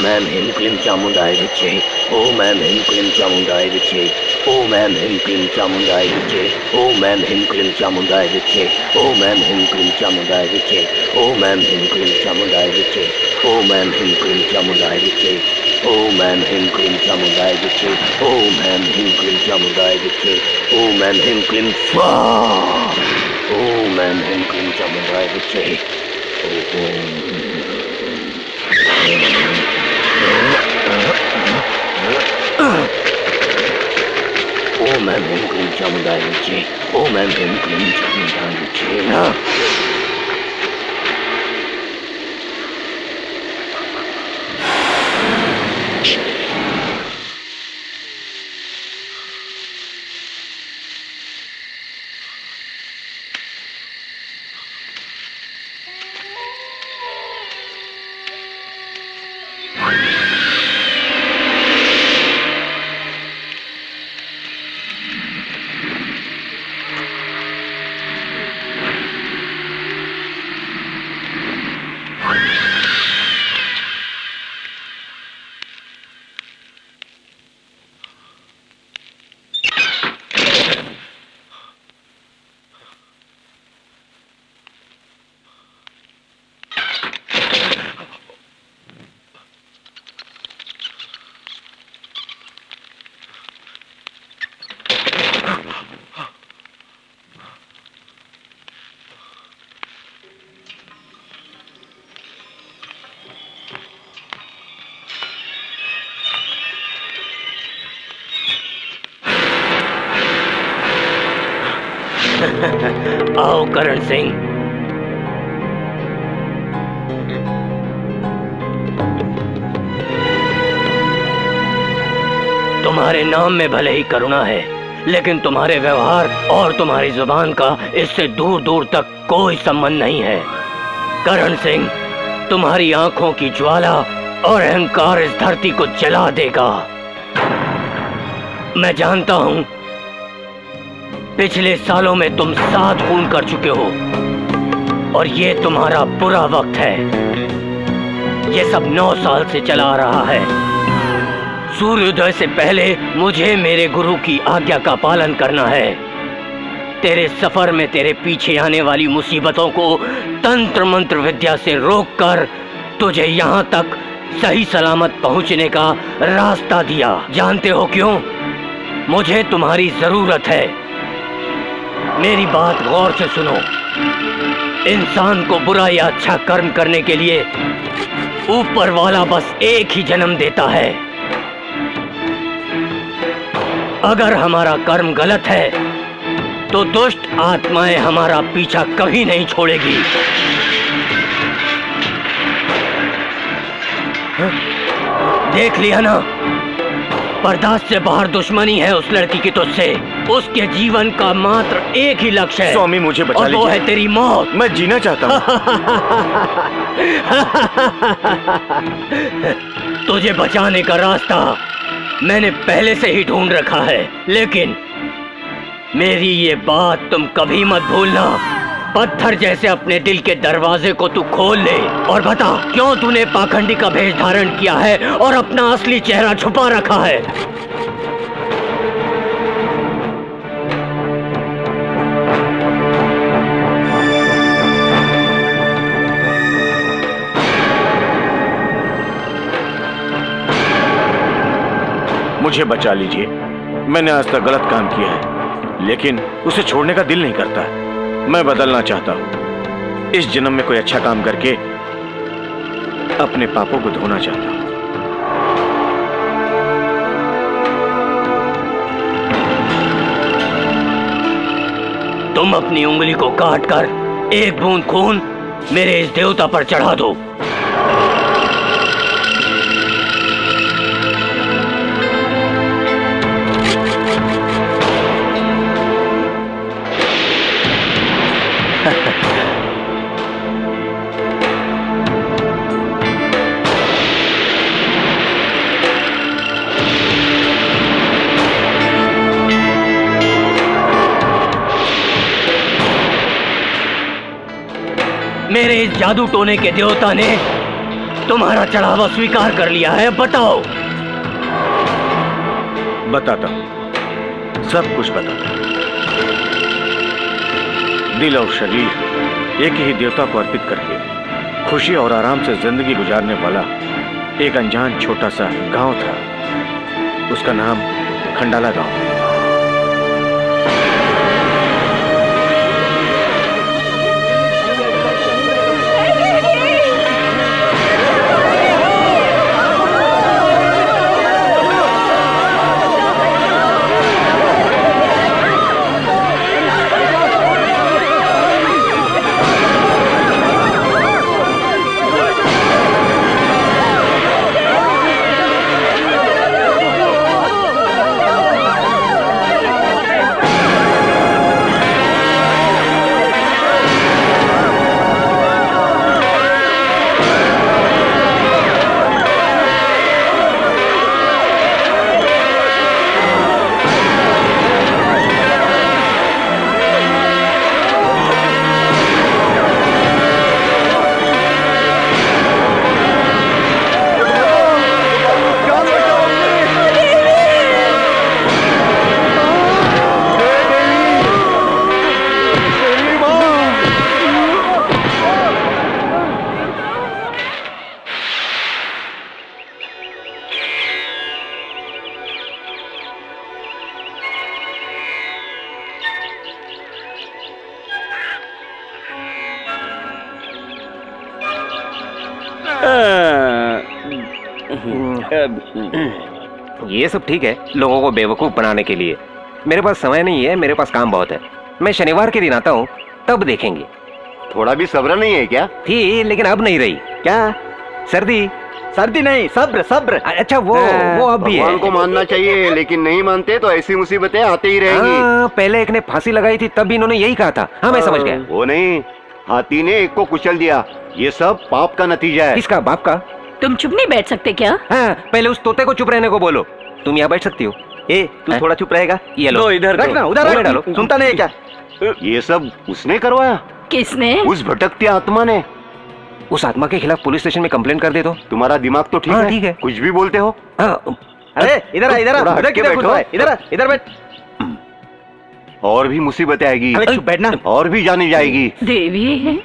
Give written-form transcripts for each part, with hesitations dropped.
ऐं ह्रीं क्लीं चामुंडाय विच्चे। ओम ऐं ह्रीं क्लीं चामुंडाय विच्चे। ओम ऐं ह्रीं क्लीं चामुंडाय विच्चे। ओम ऐं ह्रीं क्लीं चामुंडाय विच्चे। ओम ऐं ह्रीं क्लीं चामुंडाय विच्चे। ओम ऐं ह्रीं क्लीं चामुंडाय विच्चे। ओम ऐं ह्रीं क्लीं चामुंडाय विच्चे। ओम ऐं ह्रीं क्लीं चामुंडाय विच्चे। ओम ऐं ह्रीं क्लीं चामुंडाय विच्चे। ओम ऐं ह्रीं क्लीं स्वाहा। ओम ऐं ह्रीं क्लीं चामुंडाय विच्चे। ओम ऐं ह्रीं क्लीं चामुंडाय विच्चे। ओम ऐं ह्रीं क्लीं चामुंडाय विच्चे। आओ करण सिंह। तुम्हारे नाम में भले ही करुणा है, लेकिन तुम्हारे व्यवहार और तुम्हारी जुबान का इससे दूर दूर तक कोई संबंध नहीं है। करण सिंह, तुम्हारी आंखों की ज्वाला और अहंकार इस धरती को जला देगा। मैं जानता हूं पिछले सालों में तुम 7 खून कर चुके हो और ये तुम्हारा बुरा वक्त है। ये सब 9 साल से चला आ रहा है। सूर्योदय से पहले मुझे मेरे गुरु की आज्ञा का पालन करना है। तेरे सफर में तेरे पीछे आने वाली मुसीबतों को तंत्र मंत्र विद्या से रोककर तुझे यहाँ तक सही सलामत पहुँचने का रास्ता दिया। जानते हो क्यों? मुझे तुम्हारी जरूरत है। मेरी बात गौर से सुनो। इंसान को बुरा या अच्छा कर्म करने के लिए ऊपर वाला बस एक ही जन्म देता है। अगर हमारा कर्म गलत है तो दुष्ट आत्माएं हमारा पीछा कभी नहीं छोड़ेगी। देख लिया ना, बर्दाश्त से बाहर दुश्मनी है उस लड़की की तुझसे। उसके जीवन का मात्र एक ही लक्ष्य है। स्वामी मुझे बचा लीजिए। और वो है तेरी मौत। मैं जीना चाहता हूँ। तुझे बचाने का रास्ता मैंने पहले से ही ढूंढ रखा है, लेकिन मेरी ये बात तुम कभी मत भूलना। पत्थर जैसे अपने दिल के दरवाजे को तू खोल ले और बता क्यों तूने पाखंडी का भेष धारण किया है और अपना असली चेहरा छुपा रखा है। मुझे बचा लीजिए। मैंने आज तक गलत काम किया है, लेकिन उसे छोड़ने का दिल नहीं करता। मैं बदलना चाहता हूं। इस जन्म में कोई अच्छा काम करके अपने पापों को धोना चाहता हूं। तुम अपनी उंगली को काटकर एक बूंद खून मेरे इस देवता पर चढ़ा दो। मेरे इस जादू टोने के देवता ने तुम्हारा चढ़ावा स्वीकार कर लिया है, बताओ। बताता हूं, सब कुछ बताता हूं। दिल और शरीर एक ही देवता को अर्पित करके खुशी और आराम से जिंदगी गुजारने वाला एक अनजान छोटा सा गांव था। उसका नाम खंडाला गांव। ये सब ठीक है लोगों को बेवकूफ बनाने के लिए। मेरे पास समय नहीं है, मेरे पास काम बहुत है। मैं शनिवार के दिन आता हूँ, तब देखेंगे। थोड़ा भी सब्र नहीं है क्या? थी लेकिन अब नहीं रही। क्या? सर्दी? सर्दी नहीं, सब्र सब्र। अच्छा वो अब भी है। भगवान को मानना चाहिए, लेकिन नहीं मानते तो ऐसी मुसीबतें आती ही रहेंगी। पहले एक ने फांसी लगाई थी, तब भी इन्होंने यही कहा था। हाँ मैं समझ गया। वो नहीं, हाथी ने एक को कुचल दिया। ये सब पाप का नतीजा है। किसका? बाप का? तुम चुप नहीं बैठ सकते क्या? हाँ, पहले उस तोते को चुप रहने को बोलो। तुम यहाँ बैठ सकती हो। ए, तू थोड़ा चुप रहेगा? ये लो, इधर रखना, उधर मुंह में रख। डालो। सुनता नहीं है क्या? ये सब उसने करवाया? किसने? उस भटकती आत्मा ने। उस आत्मा के खिलाफ पुलिस स्टेशन में कंप्लेंट कर दे दो। तुम्हारा दिमाग तो ठीक हाँ, है, ठीक है। कुछ भी बोलते हो। हाँ, अरे इधर आ, इधर आ, थोड़ा उधर हट के किधर घुस बैठो। रहा है? इधर आ, इधर बैठ। और भी मुसीबतें आएगी, अरे चुप बैठना। और भी जानी जाएगी। देवी,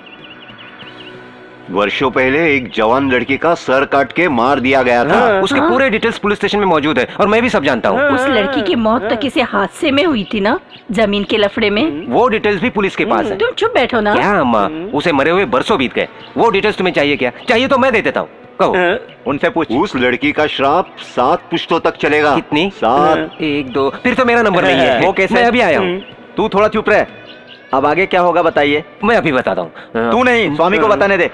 वर्षों पहले एक जवान लड़की का सर काट के मार दिया गया था। उसके पूरे डिटेल्स पुलिस स्टेशन में मौजूद है और मैं भी सब जानता हूँ। उस लड़की की मौत तो किसी हादसे में हुई थी ना, जमीन के लफड़े में। वो डिटेल्स भी पुलिस के पास है। तुम चुप बैठो ना। क्या अम्मा, उसे मरे हुए बरसों बीत गए। वो डिटेल्स तुम्हें चाहिए क्या? चाहिए तो मैं दे देता हूँ, कहो। उनसे पूछ। उस लड़की का श्राप 7 पुश्तों तक चलेगा। कितनी? 7। 1 2। फिर तो मेरा नंबर नहीं है। वो कैसे? मैं अभी आया हूँ। तू थोड़ा चुप रह। अब आगे क्या होगा बताइए? मैं अभी बताता हूँ। तू नहीं, स्वामी को बताने दे।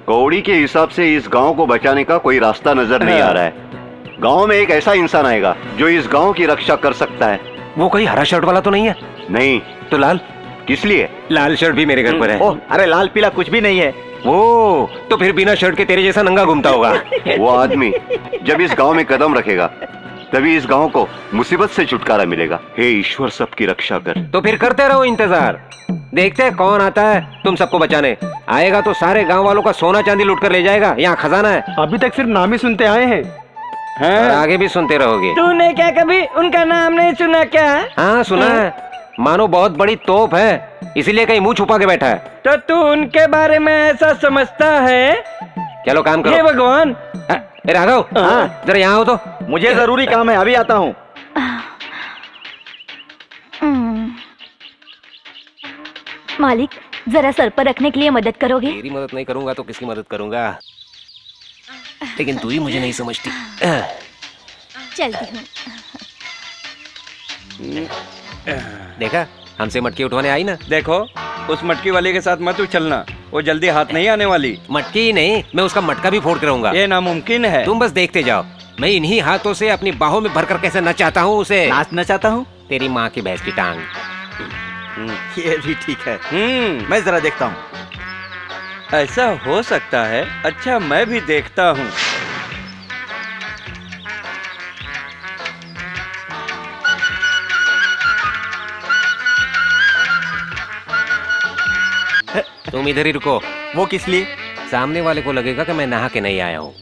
कौड़ी के हिसाब से इस गांव को बचाने का कोई रास्ता नजर नहीं आ रहा है। गांव में एक ऐसा इंसान आएगा जो इस गांव की रक्षा कर सकता है। वो कोई हरा शर्ट वाला तो नहीं है? नहीं तो लाल? किस लिए? लाल शर्ट भी मेरे घर पर है। ओह, अरे लाल पीला कुछ भी नहीं है। वो तो फिर बिना शर्ट के तेरे जैसा नंगा घूमता होगा। वो आदमी जब इस गांव में कदम रखेगा तभी इस गांव को मुसीबत से छुटकारा मिलेगा। हे ईश्वर, सबकी रक्षा कर। तो फिर करते रहो इंतजार, देखते हैं कौन आता है तुम सबको बचाने। आएगा तो सारे गांव वालों का सोना चांदी लूट कर ले जाएगा। यहाँ खजाना है। अभी तक सिर्फ नाम ही सुनते आए हैं। और आगे भी सुनते रहोगे। तूने क्या कभी उनका नाम नहीं सुना क्या? हाँ सुना है। मानो बहुत बड़ी तोप है, इसीलिए कहीं मुंह छुपा के बैठा है। तो तू उनके बारे में ऐसा समझता है? चलो काम हे करो। भगवान, ए राघव, हाँ। जरा यहाँ हो तो। मुझे जरूरी काम है, अभी आता हूँ। मालिक, जरा सर पर रखने के लिए मदद करोगे? तेरी मदद नहीं करूंगा तो किसकी मदद करूंगा? लेकिन तू ही मुझे नहीं समझती। चलती हूँ। देखा, हमसे मटकी उठवाने आई ना। देखो उस मटकी वाले के साथ मत उछलना, वो जल्दी हाथ नहीं आने वाली। मटकी ही नहीं, मैं उसका मटका भी फोड़ के रहूंगा। ये नामुमकिन है। तुम बस देखते जाओ, मैं इन्हीं हाथों से अपनी बाहों में भरकर कैसे नचाता हूँ उसे। नाचना चाहता हूँ। तेरी माँ की भैंस की टांग। ये भी ठीक है। मैं जरा देखता हूँ। ऐसा हो सकता है। अच्छा मैं भी देखता हूँ। तुम इधर ही रुको। वो किस लिए? सामने वाले को लगेगा कि मैं नहा के नहीं आया हूँ।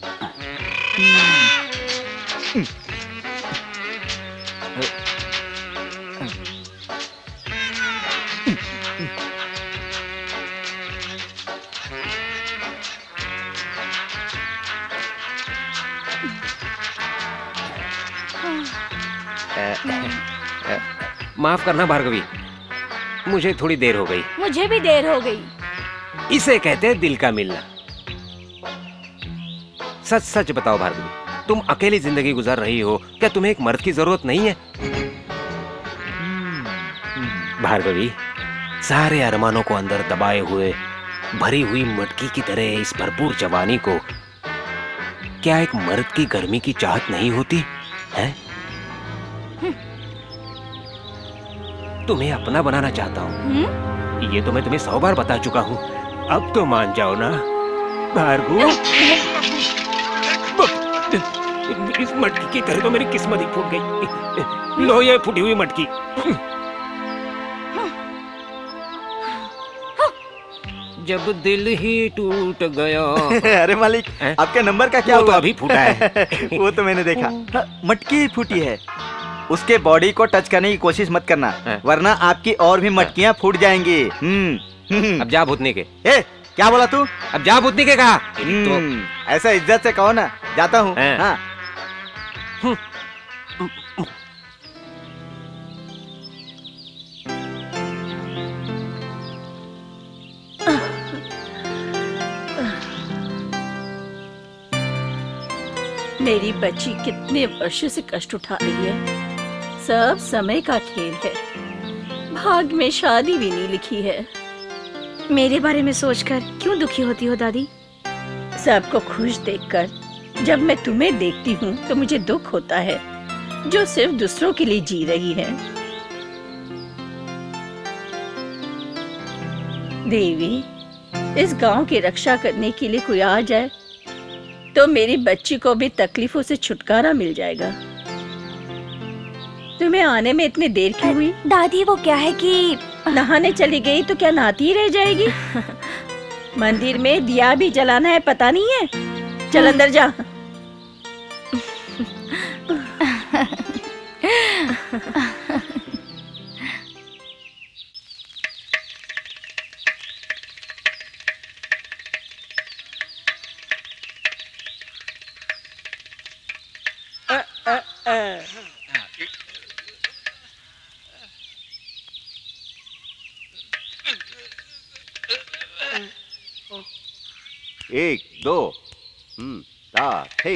माफ करना भार्गवी, मुझे थोड़ी देर हो गई। मुझे भी देर हो गई। इसे कहते हैं दिल का मिलना। सच सच बताओ भार्गवी, तुम अकेली जिंदगी गुजार रही हो, क्या तुम्हें एक मर्द की जरूरत नहीं है? भार्गवी, सारे अरमानों को अंदर दबाए हुए भरी हुई मटकी की तरह इस भरपूर जवानी को क्या एक मर्द की गर्मी की चाहत नहीं होती है? तुम्हें अपना बनाना चाहता हूँ। ये तो मैं तुम्हें 100 बार बता चुका हूँ। अब तो मान जाओ ना भार्गव। इस मटकी की तरह तो मेरी किस्मत ही फूट गई। लो ये फूटी हुई मटकी। जब दिल ही टूट गया। अरे मालिक, आपके नंबर का क्या वो तो हुआ? अभी फूटा है। वो तो मैंने देखा। मटकी फूटी है। उसके बॉडी को टच करने की कोशिश मत करना, वरना आपकी और भी मटकियां फूट जाएंगी। अब जा भूतने के। ए, क्या बोला तू? अब जा भूतने के कहा। तो ऐसा इज्जत से कहो ना। जाता हूँ। हाँ। मेरी बच्ची कितने वर्षों से कष्ट उठा रही है। सब समय का खेल है। भाग में शादी भी नहीं लिखी है। मेरे बारे में सोचकर क्यों दुखी होती हो दादी? सबको खुश देखकर जब मैं तुम्हें देखती हूँ तो मुझे दुख होता है, जो सिर्फ दूसरों के लिए जी रही है। देवी, इस गांव की रक्षा करने के लिए कोई आ जाए तो मेरी बच्ची को भी तकलीफों से छुटकारा मिल जाएगा। तुम्हें आने में इतनी देर क्यों हुई? दादी वो क्या है कि नहाने चली गई तो क्या नहाती ही रह जाएगी? मंदिर में दिया भी जलाना है, पता नहीं है? चल अंदर जा। एक दो ता थे।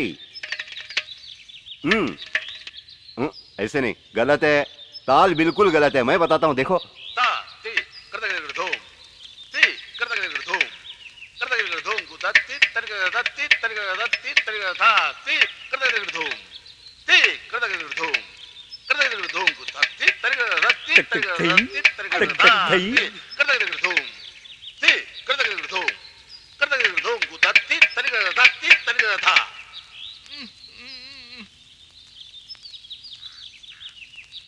ऐसे नहीं, गलत है। ताल बिल्कुल गलत है। मैं बताता हूँ, देखो। ता ती करता कर धूम, ती करता कर धूम, करता कर धूम गुता ती तरका ती तरका ती तरका था ती करता कर धूम, ती करता कर धूम, करता कर धूम गुता ती तरका ती तरका ती तरका था ती करता कर धूम, ती करता कर धूम, करता कर धूम गुता ती तरका था।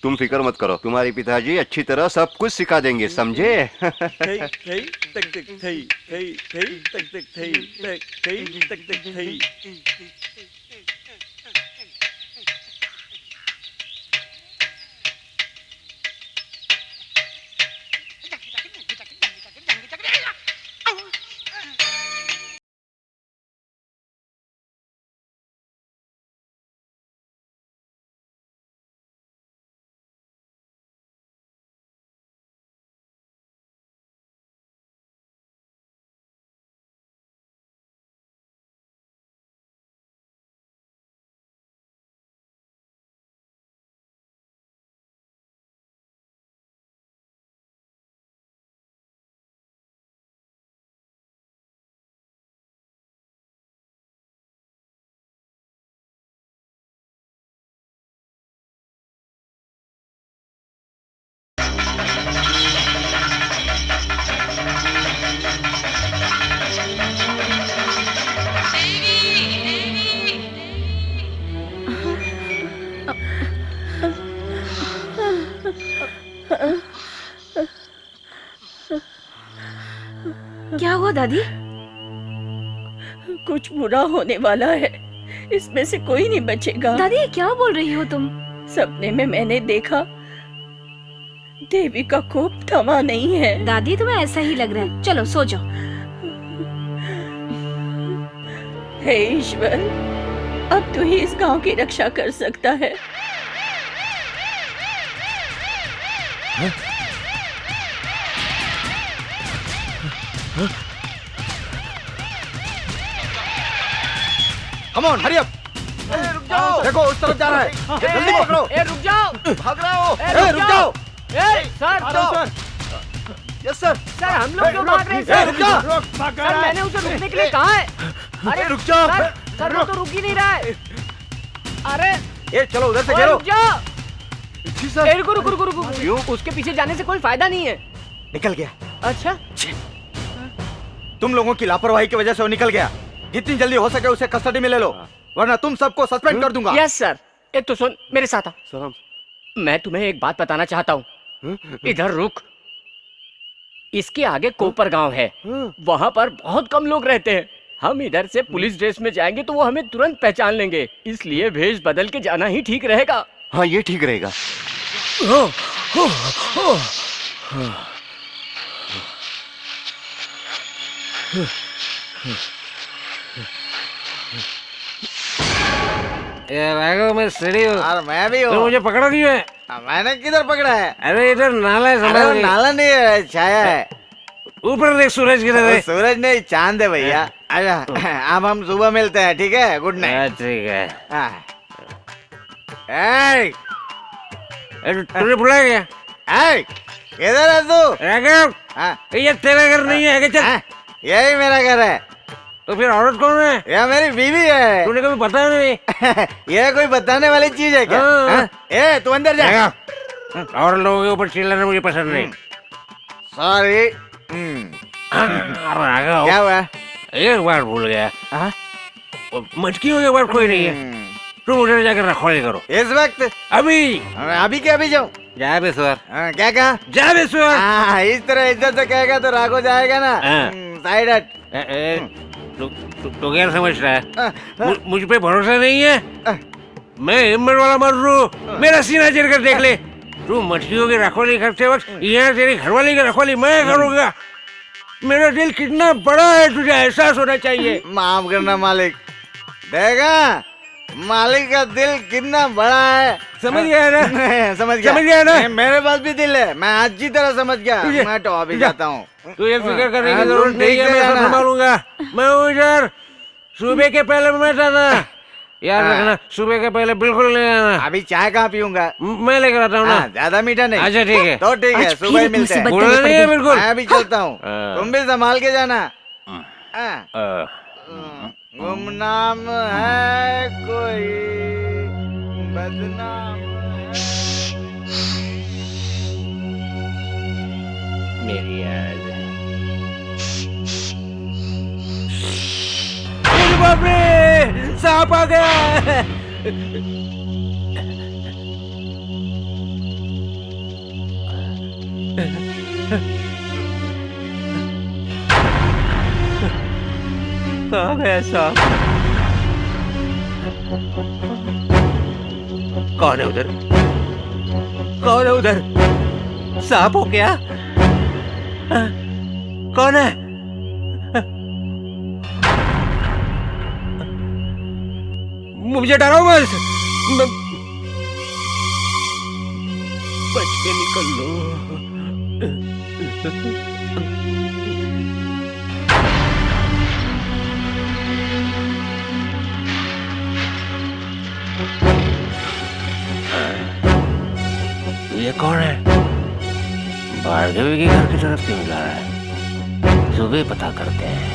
तुम फिक्र मत करो, तुम्हारे पिताजी अच्छी तरह सब कुछ सिखा देंगे, समझे? थई थई तक तक थई थई थई तक तक थई तक थई तक तक थई। हुआ दादी? कुछ बुरा होने वाला है, इसमें से कोई नहीं बचेगा। दादी क्या बोल रही हो तुम? सपने में मैंने देखा देवी का कोप थमा नहीं है। दादी तुम्हें ऐसा ही लग रहा है, चलो सो जाओ। हे ईश्वर, अब तू ही इस गांव की रक्षा कर सकता है। Come on, hurry up. रुक जाओ। देखो उस तरफ जा रहा है, जल्दी पकड़ो। रुक जाओ। भाग रहा हो। रुक जाओ। Sir yes sir. सर हम लोग क्यों भाग रहे हैं सर? रुक जा। सर मैंने उसे रुकने के लिए कहा है। अरे रुक जाओ। सर वो तो रुक ही नहीं रहा है। अरे ये चलो उधर से ओए, घेरो। रुक जाओ। जी सर। ए, रुको रुको रुको रुको। क्यों? उसके पीछे जाने से कोई फायदा नहीं है। निकल गया। अच्छा तुम लोगों की लापरवाही की वजह से वो निकल गया। जितनी जल्दी हो सके उसे कस्टडी में ले लो, वरना तुम सबको सस्पेंड कर दूंगा। Yes sir. एक तो सुन मेरे साथ आ। सर हम मैं तुम्हें एक बात बताना चाहता हूँ। इधर रुक। इसके आगे कोपर गांव है, वहाँ पर बहुत कम लोग रहते हैं। हम इधर से पुलिस ड्रेस में जाएंगे तो वो हमें तुरंत पहचान लेंगे, इसलिए भेष बदल के जाना ही ठीक रहेगा। हाँ ये ठीक रहेगा। मैं स्टडी हूँ। और मैं भी तो हूँ। मुझे पकड़ा क्यों है? मैंने किधर पकड़ा है? अरे इधर नाला है, अरे समझ वो नहीं। नाला नहीं है, छाया है। ऊपर देख सूरज की वो तरह। सूरज नहीं, चांद है भैया। अच्छा अब हम सुबह मिलते हैं, ठीक है? Good night. ठीक है। ए, तूने बुलाया क्या? ए, किधर है तू? राघव, हाँ, ये तेरा घर नहीं है क्या? चल। हाँ, यही मेरा घर है। तो फिर औरत कौन है? यह मेरी बीवी है। तूने कभी बताया नहीं? यह कोई बताने वाली चीज है क्या? हाँ। हाँ? ए तू अंदर जा। राघव, और लोगों के ऊपर चिल्लाना मुझे पसंद नहीं। सॉरी। राघव, क्या हुआ? एक बार भूल गया। हाँ? मटकियों के बाद कोई नहीं है। तुम उधर जाकर रखवाली करो इस वक्त? अभी। अभी क्या अभी जाऊँ? जा बेसुर, क्या कहा? जा बेसुर। हाँ, इस तरह इज्जत से कहेगा तो राघव जाएगा ना। हाँ। साइड हट। तो क्या समझ रहा है? मुझ पे भरोसा नहीं है? मैं हिम्मत वाला मर्द हूँ, मेरा सीना चीर कर देख ले। तू मछलियों की रखवाली करते वक्त यहाँ तेरी घरवाली की रखवाली मैं करूँगा। मेरा दिल कितना बड़ा है तुझे एहसास होना चाहिए। माफ करना मालिक। देखा मालिक का दिल कितना बड़ा है। समझ गया ना? समझ गया। समझ गया ना? मेरे पास भी दिल है, मैं अच्छी तरह समझ गया। मैं तो अभी जाता हूँ। तू ये फिक्र करने की हाँ, जरूरत तुम नहीं ठीक है, से मैं सब जाना। संभालूंगा। मैं हूँ इधर। सुबह के पहले मत आना, याद हाँ। रखना। सुबह के पहले बिल्कुल नहीं आना। अभी चाय कहाँ पीऊंगा? मैं लेकर आता हूँ ना। ज्यादा मीठा नहीं। अच्छा ठीक है। तो ठीक है, आज सुबह फिर ही एक मिलते हैं। मुसीबत बुरा नहीं है बिल्कुल। मैं भी चलता हूँ, हाँ। तुम भी संभाल के जाना। हाँ। गुमनाम है कोई, बदनाम है। मेरी याद है। अरे बाप रे, सांप आ गया। कहाँ गया सांप? कौन है उधर? कौन है उधर? सांप हो क्या? कौन है? मुझे डराओ मत। बच के निकल लो। ये कौन है? भार्गवी के घर की तरफ क्यों जा रहा है? सुबह पता करते हैं।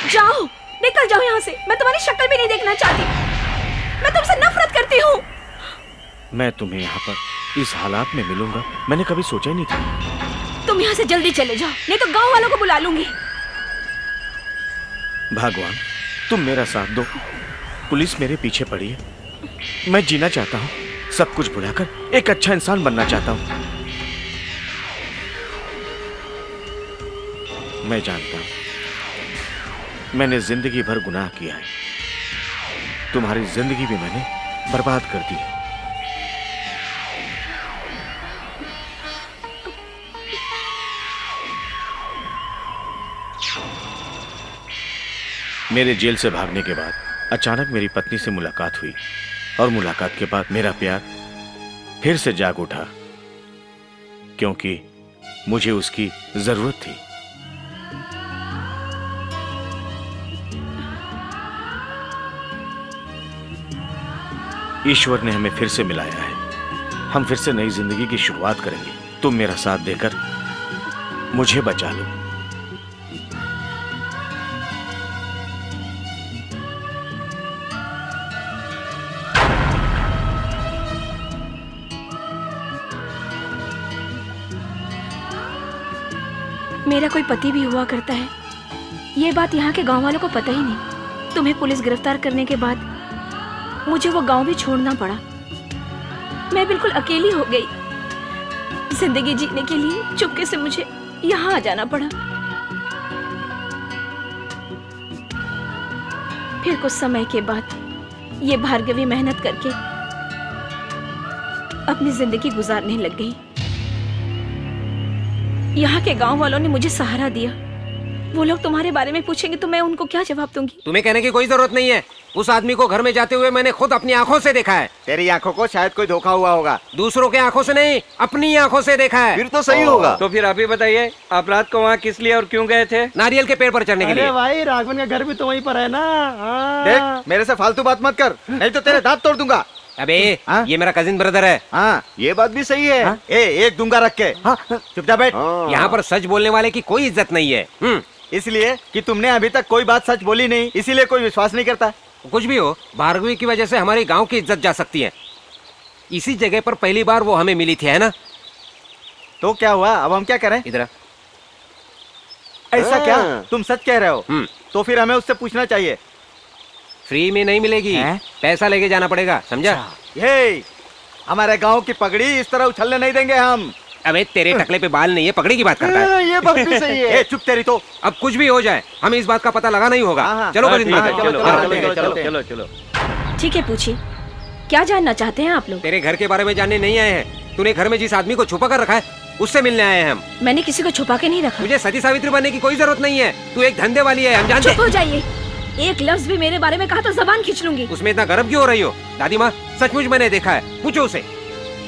जाओ, निकल जाओ यहाँ से। मैं तुम्हारी शक्ल भी नहीं देखना चाहती। मैं तुमसे नफरत करती हूँ। मैं तुम्हें यहाँ पर इस हालात में मिलूंगा मैंने कभी सोचा ही नहीं था। तुम यहाँ से जल्दी चले जाओ, नहीं तो गांव वालों को बुला लूंगी। भगवान तुम मेरा साथ दो। पुलिस मेरे पीछे पड़ी है। मैं जीना चाहता हूँ, सब कुछ भुलाकर एक अच्छा इंसान बनना चाहता हूँ। मैं जानता हूँ मैंने जिंदगी भर गुनाह किया है। तुम्हारी जिंदगी भी मैंने बर्बाद कर दी है। मेरे जेल से भागने के बाद अचानक मेरी पत्नी से मुलाकात हुई और मुलाकात के बाद मेरा प्यार फिर से जाग उठा, क्योंकि मुझे उसकी जरूरत थी। ईश्वर ने हमें फिर से मिलाया है। हम फिर से नई जिंदगी की शुरुआत करेंगे। तुम मेरा साथ देकर मुझे बचा लो। मेरा कोई पति भी हुआ करता है, ये बात यहाँ के गांव वालों को पता ही नहीं। तुम्हें पुलिस गिरफ्तार करने के बाद मुझे वो गांव भी छोड़ना पड़ा। मैं बिल्कुल अकेली हो गई। जिंदगी जीने के लिए चुपके से मुझे यहाँ आ जाना पड़ा। फिर कुछ समय के बाद ये भार्गवी मेहनत करके अपनी जिंदगी गुजारने लग गई। यहाँ के गांव वालों ने मुझे सहारा दिया। वो लोग तुम्हारे बारे में पूछेंगे तो मैं उनको क्या जवाब दूंगी? तुम्हें कहने की कोई जरूरत नहीं है। उस आदमी को घर में जाते हुए मैंने खुद अपनी आंखों से देखा है। तेरी आंखों को शायद कोई धोखा हुआ होगा। दूसरों के आंखों से नहीं, अपनी आंखों से देखा है। फिर तो सही होगा। तो फिर आप ही बताइए, आप रात को वहाँ किस लिए और क्यों गए थे? नारियल के पेड़ पर चढ़ने के लिए। अरे भाई, राघवन का घर भी तो वहीं पर है ना। देख, मेरे से फालतू बात मत कर, नहीं तो तेरे दांत तोड़ दूंगा। अबे हाँ? ये मेरा कजिन ब्रदर है। हाँ, ये बात भी सही है। हाँ? एक दूंगा रख के। चुपचाप बैठ। यहाँ पर सच बोलने वाले की कोई इज्जत नहीं है। इसलिए कि तुमने अभी तक कोई बात सच बोली नहीं, इसीलिए कोई विश्वास नहीं करता। कुछ भी हो, भार्गवी की वजह से हमारे गांव की इज्जत जा सकती है। इसी जगह पर पहली बार वो हमें मिली थी, है ना? तो क्या हुआ, अब हम क्या करें? इधर ऐसा क्या? तुम सच कह रहे हो? तो फिर हमें उससे पूछना चाहिए। फ्री में नहीं मिलेगी, पैसा लेके जाना पड़ेगा, समझा? ये हमारे गांव की पगड़ी इस तरह उछलने नहीं देंगे हम। अबे तेरे टकले पे बाल नहीं है, पगड़ी की बात करता है। ये बात भी सही है। चुप तेरी तो। अब कुछ भी हो जाए, हमें इस बात का पता लगाना ही होगा। चलो कजिन ब्रदर। चलो। ठीक है, पूछिए, क्या जानना चाहते हैं आप लोग? तेरे घर के बारे में जानने नहीं आए हैं। तूने घर में जिस आदमी को छुपा कर रखा है, उससे मिलने आए हैं हम। मैंने किसी को छुपा के नहीं रखा। मुझे सती सावित्री बनने की कोई जरूरत नहीं है। तू एक धंधे वाली है, हम जानते चुप हो जाइए। एक लफ्ज भी मेरे बारे में कहा तो जबान खींच लूंगी। उसमें इतना गर्व क्यों हो रही हो? दादी माँ, सचमुच मैंने देखा है, पूछो उसे।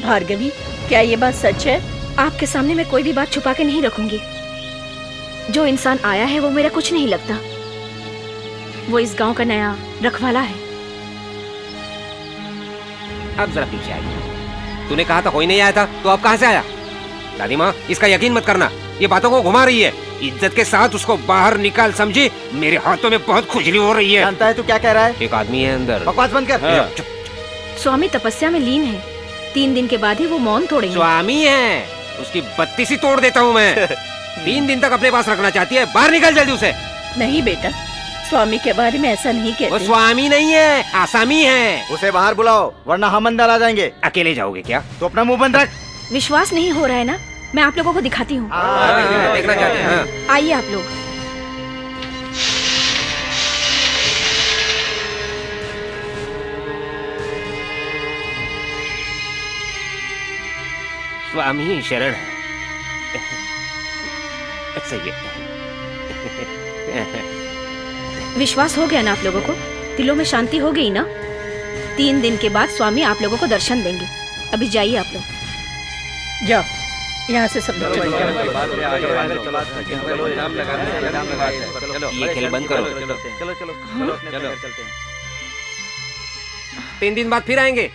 भार्गवी, क्या ये बात सच है? आपके सामने मैं कोई भी बात छुपा के नहीं रखूंगी। जो इंसान आया है वो मेरा कुछ नहीं लगता। वो इस गांव का नया रखवाला है। अब जरा पीछे आइए। तूने कहा था कोई नहीं आया था, तो अब कहाँ से आया? दादी माँ, इसका यकीन मत करना, ये बातों को घुमा रही है। इज्जत के साथ उसको बाहर निकाल, समझी? मेरे हाथों में बहुत खुजली हो रही है। जानता है तू क्या कह रहा है? एक आदमी है अंदर। बकवास बंद कर। स्वामी तपस्या में लीन है। 3 दिन के बाद ही वो मौन तोड़ेंगे। स्वामी है, उसकी बत्तीसी तोड़ देता हूँ मैं। 3 दिन तक अपने पास रखना चाहती है, बाहर निकल जल्दी उसे। नहीं बेटा, स्वामी के बारे में ऐसा नहीं वो कहते। स्वामी नहीं है, आसामी है। उसे बाहर बुलाओ, वरना हम अंदर आ जाएंगे। अकेले जाओगे क्या? तो अपना मुंह बंद रख। विश्वास नहीं हो रहा है ना? मैं आप लोगों को दिखाती हूँ। देखना चाहते हैं। आइए आप लोग। स्वामी शरण। सही है। विश्वास हो गया ना आप लोगों को? दिलों में शांति हो गई ना? 3 दिन के बाद स्वामी आप लोगों को दर्शन देंगे। अभी जाइए आप लोग, जाओ यहाँ से सब लोग। ये खेल बंद करो। चलो। 3 दिन बाद फिर आएंगे।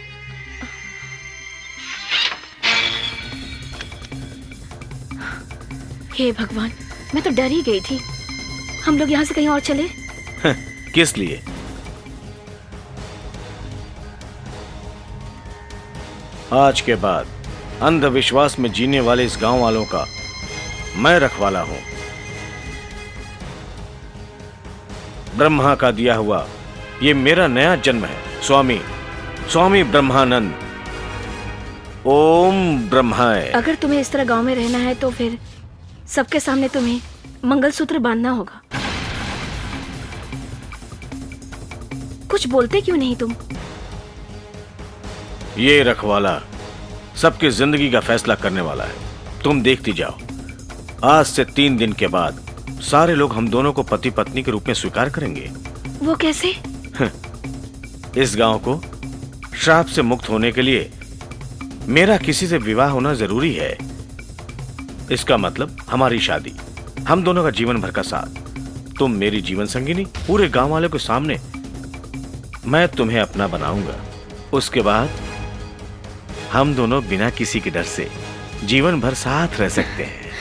हे भगवान, मैं तो डर ही गई थी। हम लोग यहाँ से कहीं और चले। किस लिए? आज के बाद अंधविश्वास में जीने वाले इस गांव वालों का मैं रखवाला हूं। ब्रह्मा का दिया हुआ ये मेरा नया जन्म है। स्वामी ब्रह्मानंद। ओम ब्रह्माय। अगर तुम्हें इस तरह गांव में रहना है तो फिर सबके सामने तुम्हें मंगलसूत्र बांधना होगा। कुछ बोलते क्यों नहीं तुम? ये रखवाला सबकी जिंदगी का फैसला करने वाला है। तुम देखती जाओ, आज से 3 दिन के बाद सारे लोग हम दोनों को पति पत्नी के रूप में स्वीकार करेंगे। वो कैसे? इस गांव को श्राप से मुक्त होने के लिए मेरा किसी से विवाह होना जरूरी है। इसका मतलब हमारी शादी, हम दोनों का जीवन भर का साथ। तुम मेरी जीवन संगिनी, पूरे गांव वालों के सामने मैं तुम्हें अपना बनाऊंगा। उसके बाद हम दोनों बिना किसी के डर से जीवन भर साथ रह सकते हैं।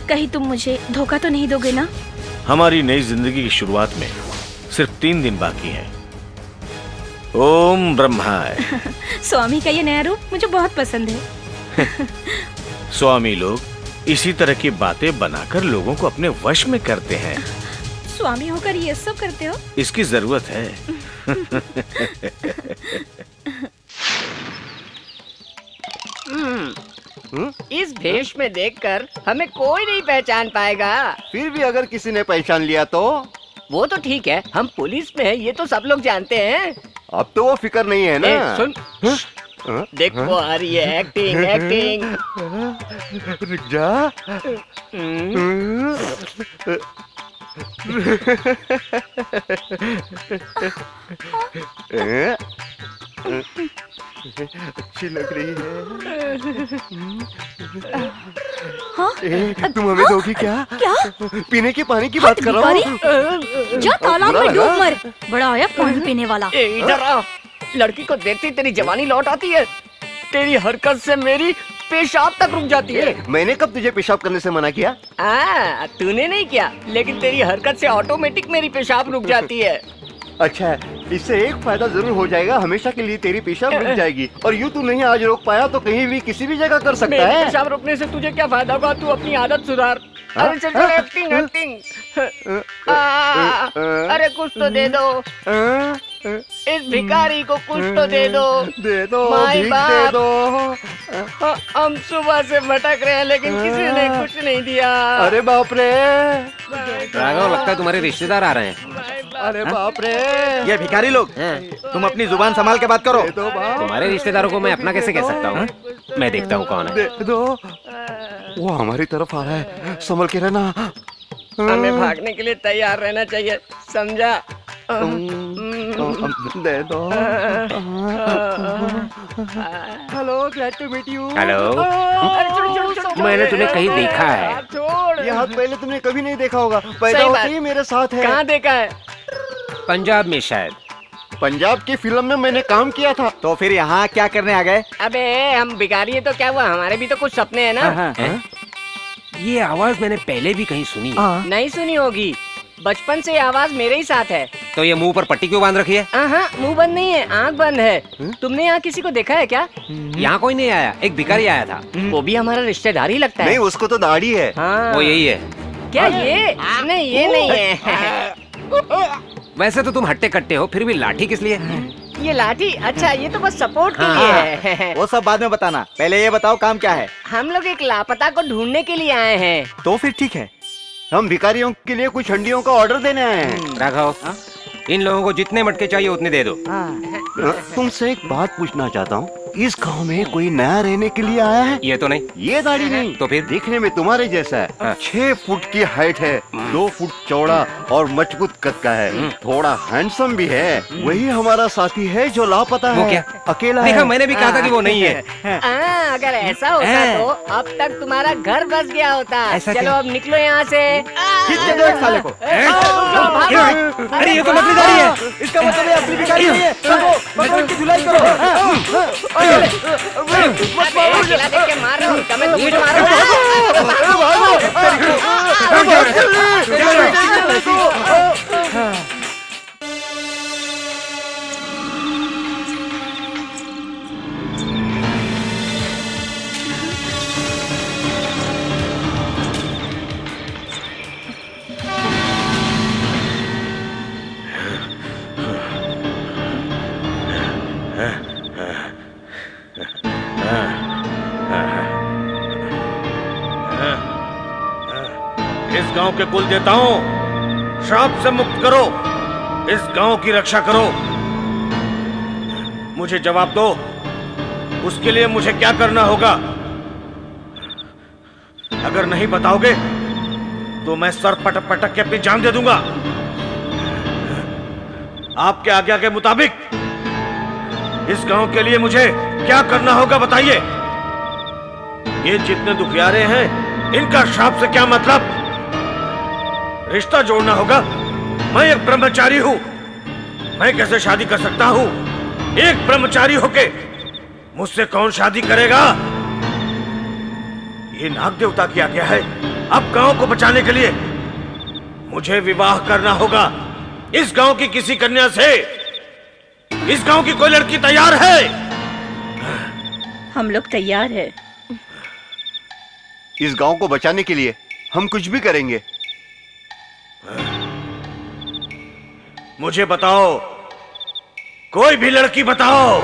कहीं तुम मुझे धोखा तो नहीं दोगे ना? हमारी नई जिंदगी की शुरुआत में सिर्फ 3 दिन बाकी हैं। ओम ब्रह्माय। स्वामी का ये नया रूप मुझे बहुत पसंद है। स्वामी लोग इसी तरह की बातें बनाकर लोगों को अपने वश में करते हैं। स्वामी होकर ये सब करते हो? इसकी जरूरत है। इस भेष में देखकर हमें कोई नहीं पहचान पाएगा। फिर भी अगर किसी ने पहचान लिया तो? वो तो ठीक है, हम पुलिस में हैं, ये तो सब लोग जानते हैं। अब तो वो फिक्र नहीं है ना। ए, सुन। देख वो आ रही है, एक्टिंग। रुक जा। अच्छी लग रही है। हाँ? तुम हमें दोगी क्या? क्या? पीने के पानी की बात कर रहा हूँ। जा तालाब में डूब मर। बड़ा आया पानी पीने वाला। इधर आ। लड़की को देखती तेरी जवानी लौट आती है। तेरी हरकत से मेरी पेशाब तक रुक जाती है। मैंने कब तुझे पेशाब करने से मना किया? तूने नहीं किया, लेकिन तेरी हरकत से ऑटोमेटिक मेरी पेशाब रुक जाती है। अच्छा, इससे एक फायदा जरूर हो जाएगा, हमेशा के लिए तेरी पेशाब रुक जाएगी। और यूँ तू नहीं आज रोक पाया तो कहीं भी किसी भी जगह कर सकता है। पेशाब रुकने से तुझे क्या फायदा होगा? तू अपनी आदत सुधार। अरे चल चल, एक्टिंग। अरे कुछ तो दे दो, इस भिखारी को कुछ तो दे दो। दे दो, माई भीख बाप। दे दो। हम सुबह से भटक रहे हैं लेकिन किसी ने कुछ नहीं दिया। अरे बाप रे। राघव, लगता है तुम्हारे रिश्तेदार आ रहे हैं। अरे बाप रे। ये भिखारी लोग, तुम अपनी जुबान संभाल के बात करो। तुम्हारे रिश्तेदारों को मैं अपना कैसे कह सकता हूँ? मैं देखता हूँ कौन है। दे दो। वो हमारी तरफ आ रहा है, संभल के रहना। हमें भागने के लिए तैयार रहना चाहिए, समझा? दे दो। Hello, glad to meet you. Hello, मैंने तुम्हें कहीं देखा है। छोड़। ये हाथ पहले तुमने कभी नहीं देखा होगा, पैदा सही होते बात। ही मेरे साथ है। कहाँ देखा है? पंजाब में शायद। पंजाब की फिल्म में मैंने काम किया था। तो फिर यहाँ क्या करने आ गए? अबे हम भिखारी है तो क्या हुआ, हमारे भी तो कुछ सपने हैं ना। हैं? ये आवाज मैंने पहले भी कहीं सुनी है। नहीं सुनी होगी, बचपन से ये आवाज मेरे ही साथ है। तो ये मुंह पर पट्टी क्यों बांध रखी है? हाँ, मुंह बंद नहीं है, आँख बंद है। तुमने यहाँ किसी को देखा है क्या? यहाँ कोई नहीं आया, एक भिखारी आया था। वो भी हमारा रिश्तेदार ही लगता नहीं, है। उसको तो दाढ़ी है। हाँ। वो यही है। क्या ये? नहीं, ये नहीं है। वैसे तो तुम हट्टे कट्टे हो, फिर भी लाठी किस लिए? ये लाठी? अच्छा, ये तो बस सपोर्ट के लिए है। वो सब बाद में बताना, पहले ये बताओ काम क्या है? हम लोग एक लापता को ढूंढने के लिए आए हैं। तो फिर ठीक है, हम भिखारियों के लिए कुछ हंडियों का ऑर्डर देने आए हैं। राघव, इन लोगों को जितने मटके चाहिए उतने दे दो। तुमसे एक बात पूछना चाहता हूँ, इस गांव में कोई नया रहने के लिए आया है? ये तो नहीं। ये दाढ़ी नहीं तो फिर? देखने में तुम्हारे जैसा है। 6 फुट की हाइट है, 2 फुट चौड़ा और मजबूत कद का है। थोड़ा हैंडसम भी है। वही हमारा साथी है जो लापता वो है। क्या? अकेला देखा, है। मैंने भी कहा था कि वो नहीं है। अगर ऐसा होता तो अब तक तुम्हारा घर बस गया होता। ऐसा चलो क्या? अब निकलो यहाँ से। खींच के दो एक साले को। अरे ये तो नकली दाढ़ी है। इसका मतलब है असली भिखारी नहीं है। पकड़ो, इनकी धुलाई करो। अकेला देख के मार रहा हूँ, कमें तो मुझे मारो। इस गांव के कुल देवताओं, श्राप से मुक्त करो, इस गांव की रक्षा करो। मुझे जवाब दो, उसके लिए मुझे क्या करना होगा? अगर नहीं बताओगे तो मैं सर पटक पटक के अपनी जान दे दूंगा। आपके आज्ञा के मुताबिक इस गांव के लिए मुझे क्या करना होगा बताइए। ये जितने दुखियारे हैं, इनका श्राप से क्या मतलब? रिश्ता जोड़ना होगा। मैं एक ब्रह्मचारी हूं, मैं कैसे शादी कर सकता हूं? एक ब्रह्मचारी होके मुझसे कौन शादी करेगा? ये नाग देवता की आज्ञा है। अब गांव को बचाने के लिए मुझे विवाह करना होगा इस गांव की किसी कन्या से। इस गांव की कोई लड़की तैयार है? हम लोग तैयार है। इस गांव को बचाने के लिए हम कुछ भी करेंगे। मुझे बताओ, कोई भी लड़की बताओ।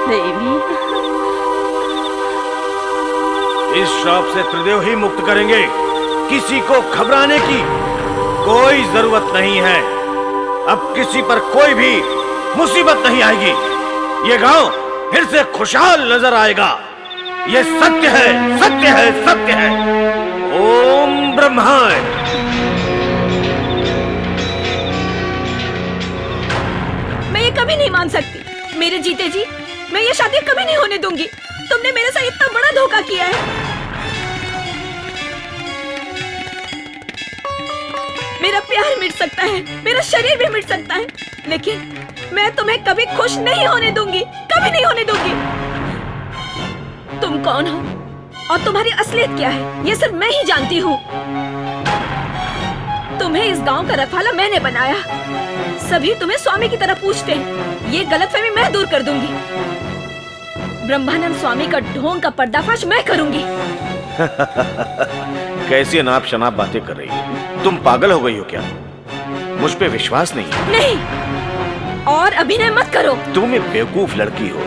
देवी, इस श्राप से त्रिदेव ही मुक्त करेंगे। किसी को घबराने की कोई जरूरत नहीं है। अब किसी पर कोई भी मुसीबत नहीं आएगी। ये गांव फिर से खुशहाल नजर आएगा। ये सत्य है, सत्य है, सत्य है। ओम ब्रह्माय। मैं ये कभी नहीं मान सकती। मेरे जीते जी मैं ये शादी कभी नहीं होने दूंगी। तुमने मेरे साथ इतना बड़ा धोखा किया है। मेरा प्यार मिट सकता है, मेरा शरीर भी मिट सकता है, लेकिन मैं तुम्हें कभी खुश नहीं होने दूंगी, कभी नहीं होने दूंगी। तुम कौन हो और तुम्हारी असलियत क्या है, ये सिर्फ मैं ही जानती हूँ। तुम्हें इस गांव का रखवाला मैंने बनाया। सभी तुम्हें स्वामी की तरह पूछते हैं। ये गलतफहमी मैं दूर कर दूंगी। ब्रह्मानंद स्वामी का ढोंग का पर्दाफाश मैं करूंगी। कैसी अनाप शनाप बातें कर रही हो? तुम पागल हो गई हो क्या? मुझ पे विश्वास नहीं है? नहीं, और अभिनय मत करो। तुम एक बेवकूफ लड़की हो।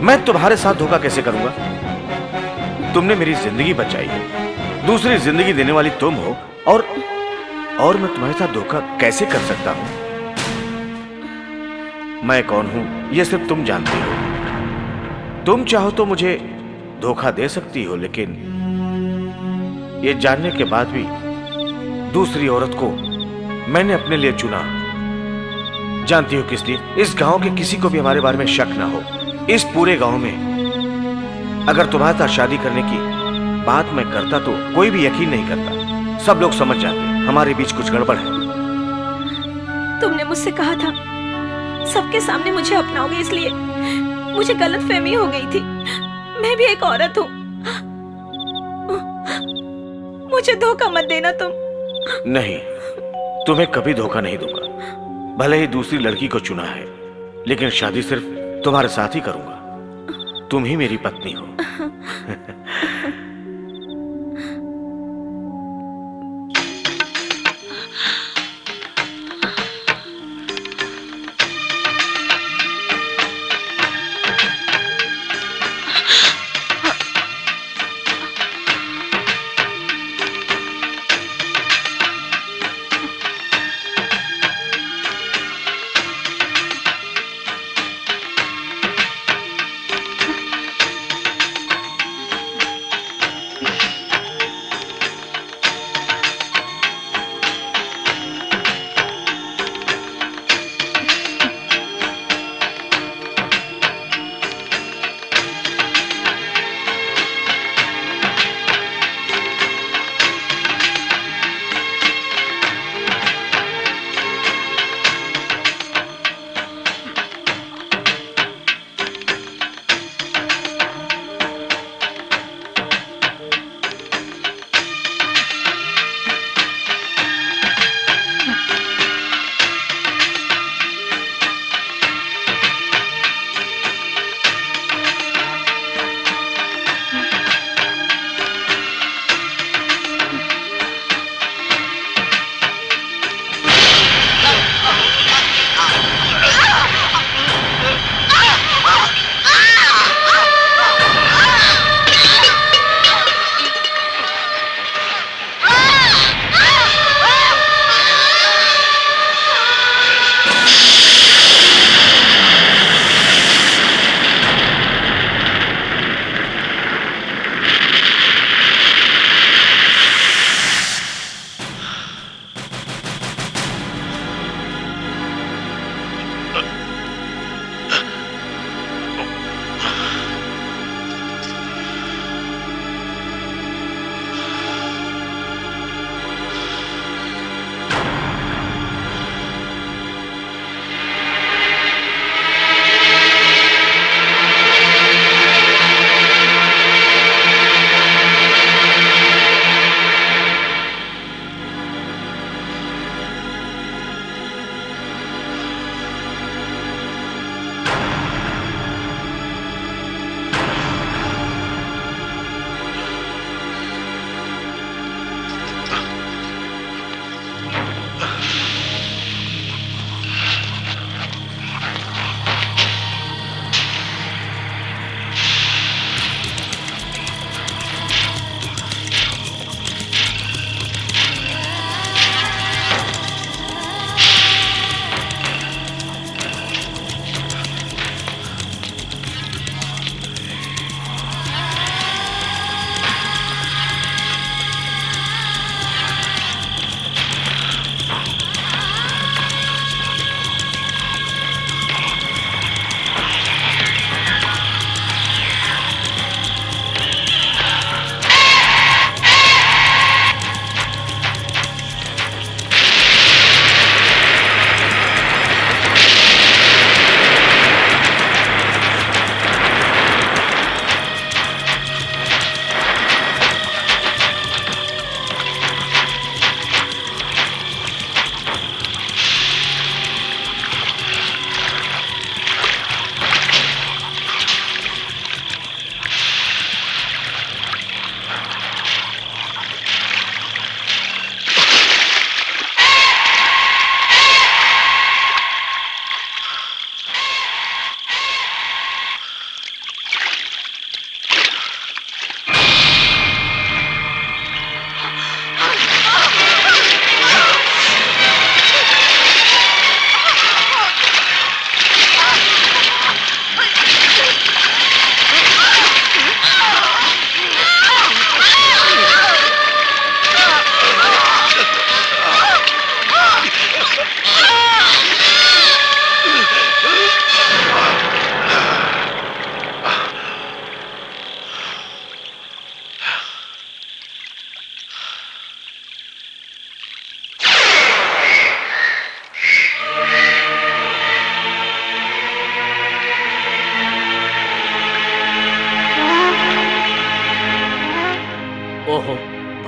मैं तुम्हारे साथ धोखा कैसे करूंगा? तुमने मेरी जिंदगी बचाई है, दूसरी जिंदगी देने वाली तुम हो, और मैं तुम्हारे साथ धोखा कैसे कर सकता हूं? मैं कौन हूं ये सिर्फ तुम जानती हो। तुम चाहो तो मुझे धोखा दे सकती हो, लेकिन ये जानने के बाद भी दूसरी औरत को मैंने अपने लिए चुना। जानती हो किस लिए? इस गांव के किसी को भी हमारे बारे में शक ना हो। इस पूरे गांव में अगर तुम्हारे साथ शादी करने की बात मैं करता तो कोई भी यकीन नहीं करता। सब लोग समझ जाते हमारे बीच कुछ गड़बड़ है। तुमने मुझसे कहा था सबके सामने मुझे अपनाओगे, इसलिए मुझे गलतफहमी हो गई थी। मैं भी एक औरत हूँ। मुझे धोखा मत देना तुम। नहीं, तुम्हें कभी धोखा नहीं दूंगा। भले ही दूसरी लड़की को चुना है, लेकिन शादी सिर्फ तुम्हारे साथ ही करूंगा। तुम ही मेरी पत्नी हो।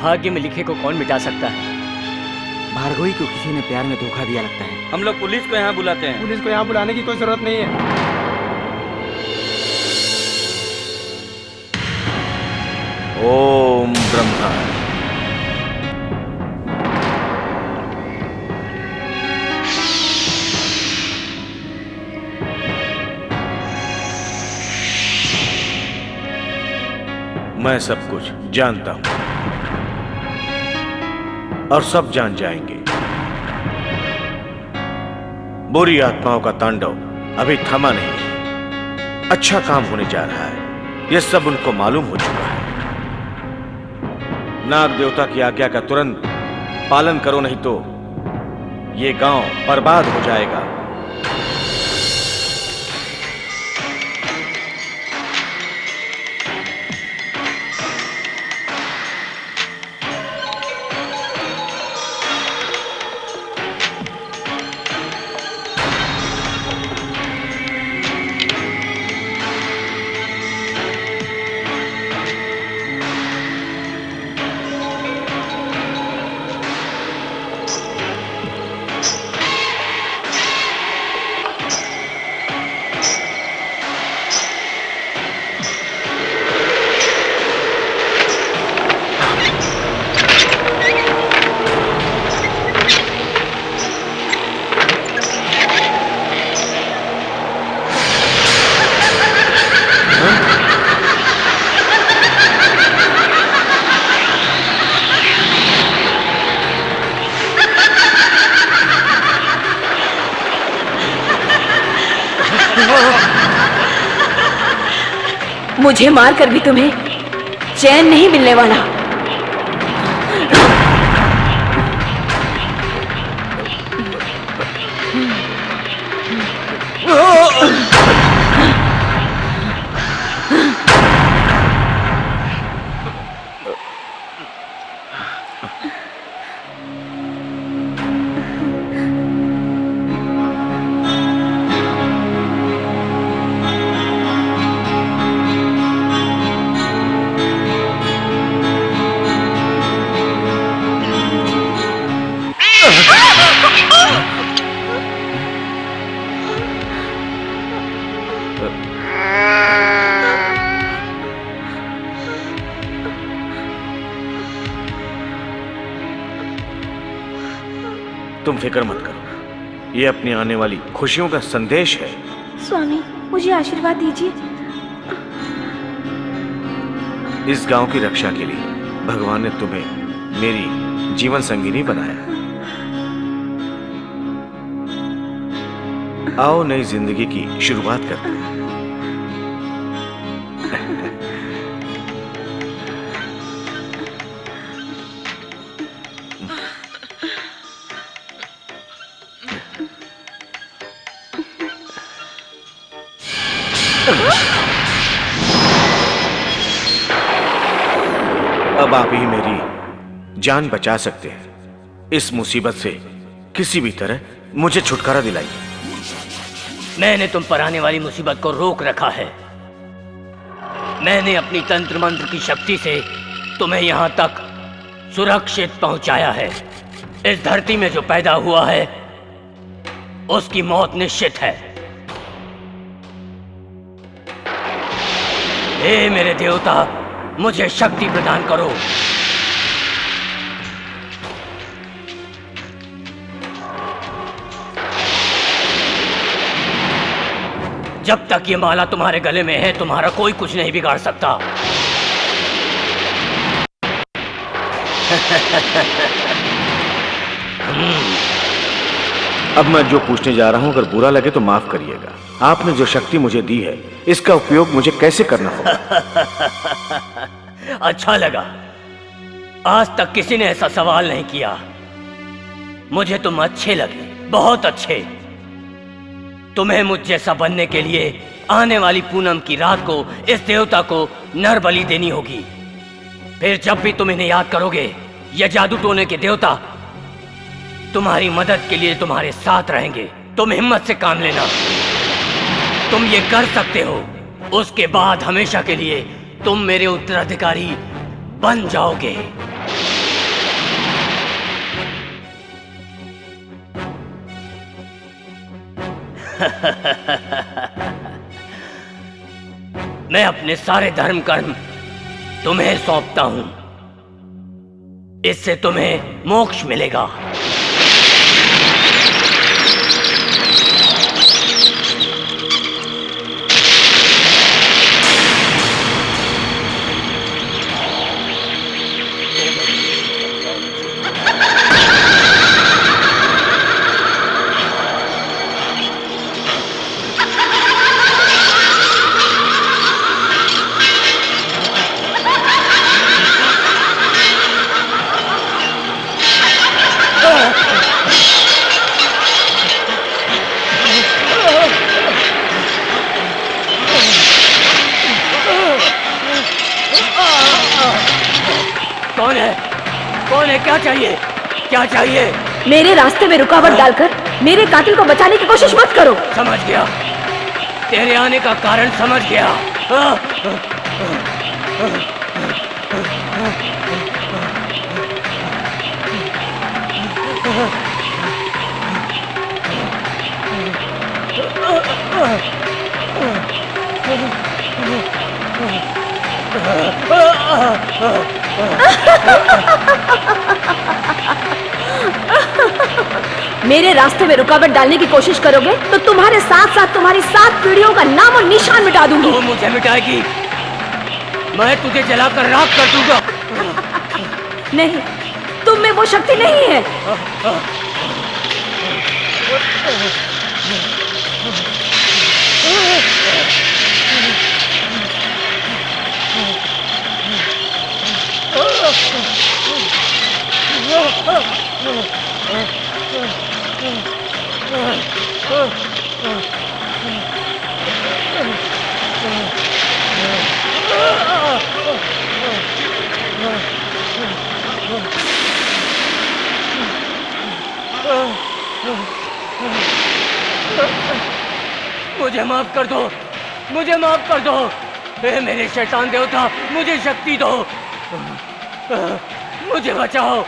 भाग्य में लिखे को कौन मिटा सकता है? भार्गवी को किसी ने प्यार में धोखा दिया लगता है। हम लोग पुलिस को यहाँ बुलाते हैं। पुलिस को यहाँ बुलाने की कोई जरूरत नहीं है। ओम ब्रह्मा। मैं सब कुछ जानता हूं और सब जान जाएंगे। बुरी आत्माओं का तांडव अभी थमा नहीं। अच्छा काम होने जा रहा है, यह सब उनको मालूम हो चुका है। नाग देवता की आज्ञा का तुरंत पालन करो, नहीं तो ये गांव बर्बाद हो जाएगा। मुझे मारकर भी तुम्हें चैन नहीं मिलने वाला। तुम फिक्र मत करो, ये अपनी आने वाली खुशियों का संदेश है। स्वामी, मुझे आशीर्वाद दीजिए। इस गांव की रक्षा के लिए भगवान ने तुम्हें मेरी जीवन संगिनी बनाया। आओ नई जिंदगी की शुरुआत करते हैं। अब आप ही मेरी जान बचा सकते हैं। इस मुसीबत से किसी भी तरह मुझे छुटकारा दिलाइए। मैंने तुम पर आने वाली मुसीबत को रोक रखा है। मैंने अपनी तंत्र मंत्र की शक्ति से तुम्हें यहां तक सुरक्षित पहुंचाया है। इस धरती में जो पैदा हुआ है उसकी मौत निश्चित है। हे मेरे देवता, मुझे शक्ति प्रदान करो। जब तक ये माला तुम्हारे गले में है, तुम्हारा कोई कुछ नहीं बिगाड़ सकता। अब मैं जो पूछने जा रहा हूं, अगर बुरा लगे तो माफ करिएगा। आपने जो शक्ति मुझे दी है, इसका उपयोग मुझे कैसे करना होगा? अच्छा लगा। आज तक किसी ने ऐसा सवाल नहीं किया। मुझे तुम अच्छे लगे, बहुत अच्छे। तुम्हें मुझ जैसा बनने के लिए आने वाली पूनम की रात को इस देवता को नर बलि देनी होगी। फिर जब भी तुम इन्हें याद करोगे, ये जादू टोने के देवता तुम्हारी मदद के लिए तुम्हारे साथ रहेंगे। तुम हिम्मत से काम लेना, तुम ये कर सकते हो। उसके बाद हमेशा के लिए तुम मेरे उत्तराधिकारी बन जाओगे। मैं अपने सारे धर्म कर्म तुम्हें सौंपता हूं। इससे तुम्हें मोक्ष मिलेगा। कौन है? कौन है? क्या चाहिए? क्या चाहिए? मेरे रास्ते में रुकावट डालकर मेरे कातिल को बचाने की कोशिश मत करो। समझ गया, तेरे आने का कारण समझ गया। मेरे रास्ते में रुकावट डालने की कोशिश करोगे तो तुम्हारे साथ साथ तुम्हारी 7 पीढ़ियों का नाम और निशान मिटा दूंगी। तो मुझे मिटाएगी? मैं तुझे जलाकर राख कर दूंगा। नहीं, तुम में वो शक्ति नहीं है। मुझे माफ कर दो, मुझे माफ कर दो। हे मेरे शैतान देवता, मुझे शक्ति दो, मुझे बचाओ।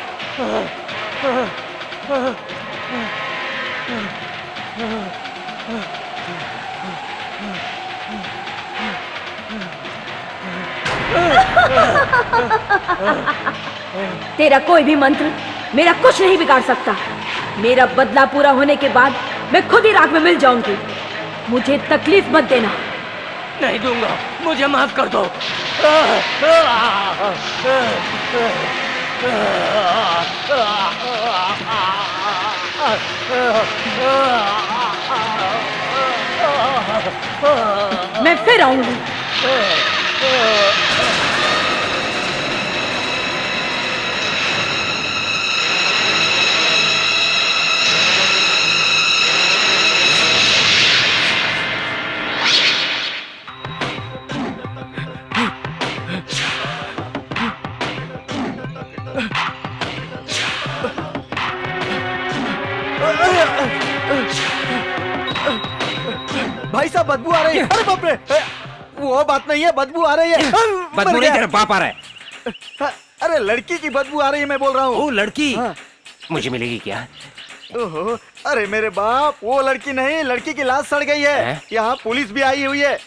तेरा कोई भी मंत्र मेरा कुछ नहीं बिगाड़ सकता। मेरा बदला पूरा होने के बाद मैं खुद ही राख में मिल जाऊंगी। मुझे तकलीफ मत देना। नहीं दूंगा, मुझे माफ कर दो। मैं फिर आऊंगी। भाई साहब बदबू आ रही है। अरे बाप रे, वो बात नहीं है, बदबू आ रही है। बदबू नहीं, तेरा बाप आ रहा है। अरे लड़की की बदबू आ रही है, मैं बोल रहा हूँ। वो लड़की मुझे मिलेगी क्या? ओहो, अरे मेरे बाप, वो लड़की नहीं, लड़की की लाश सड़ गई है। यहाँ पुलिस भी आई हुई है।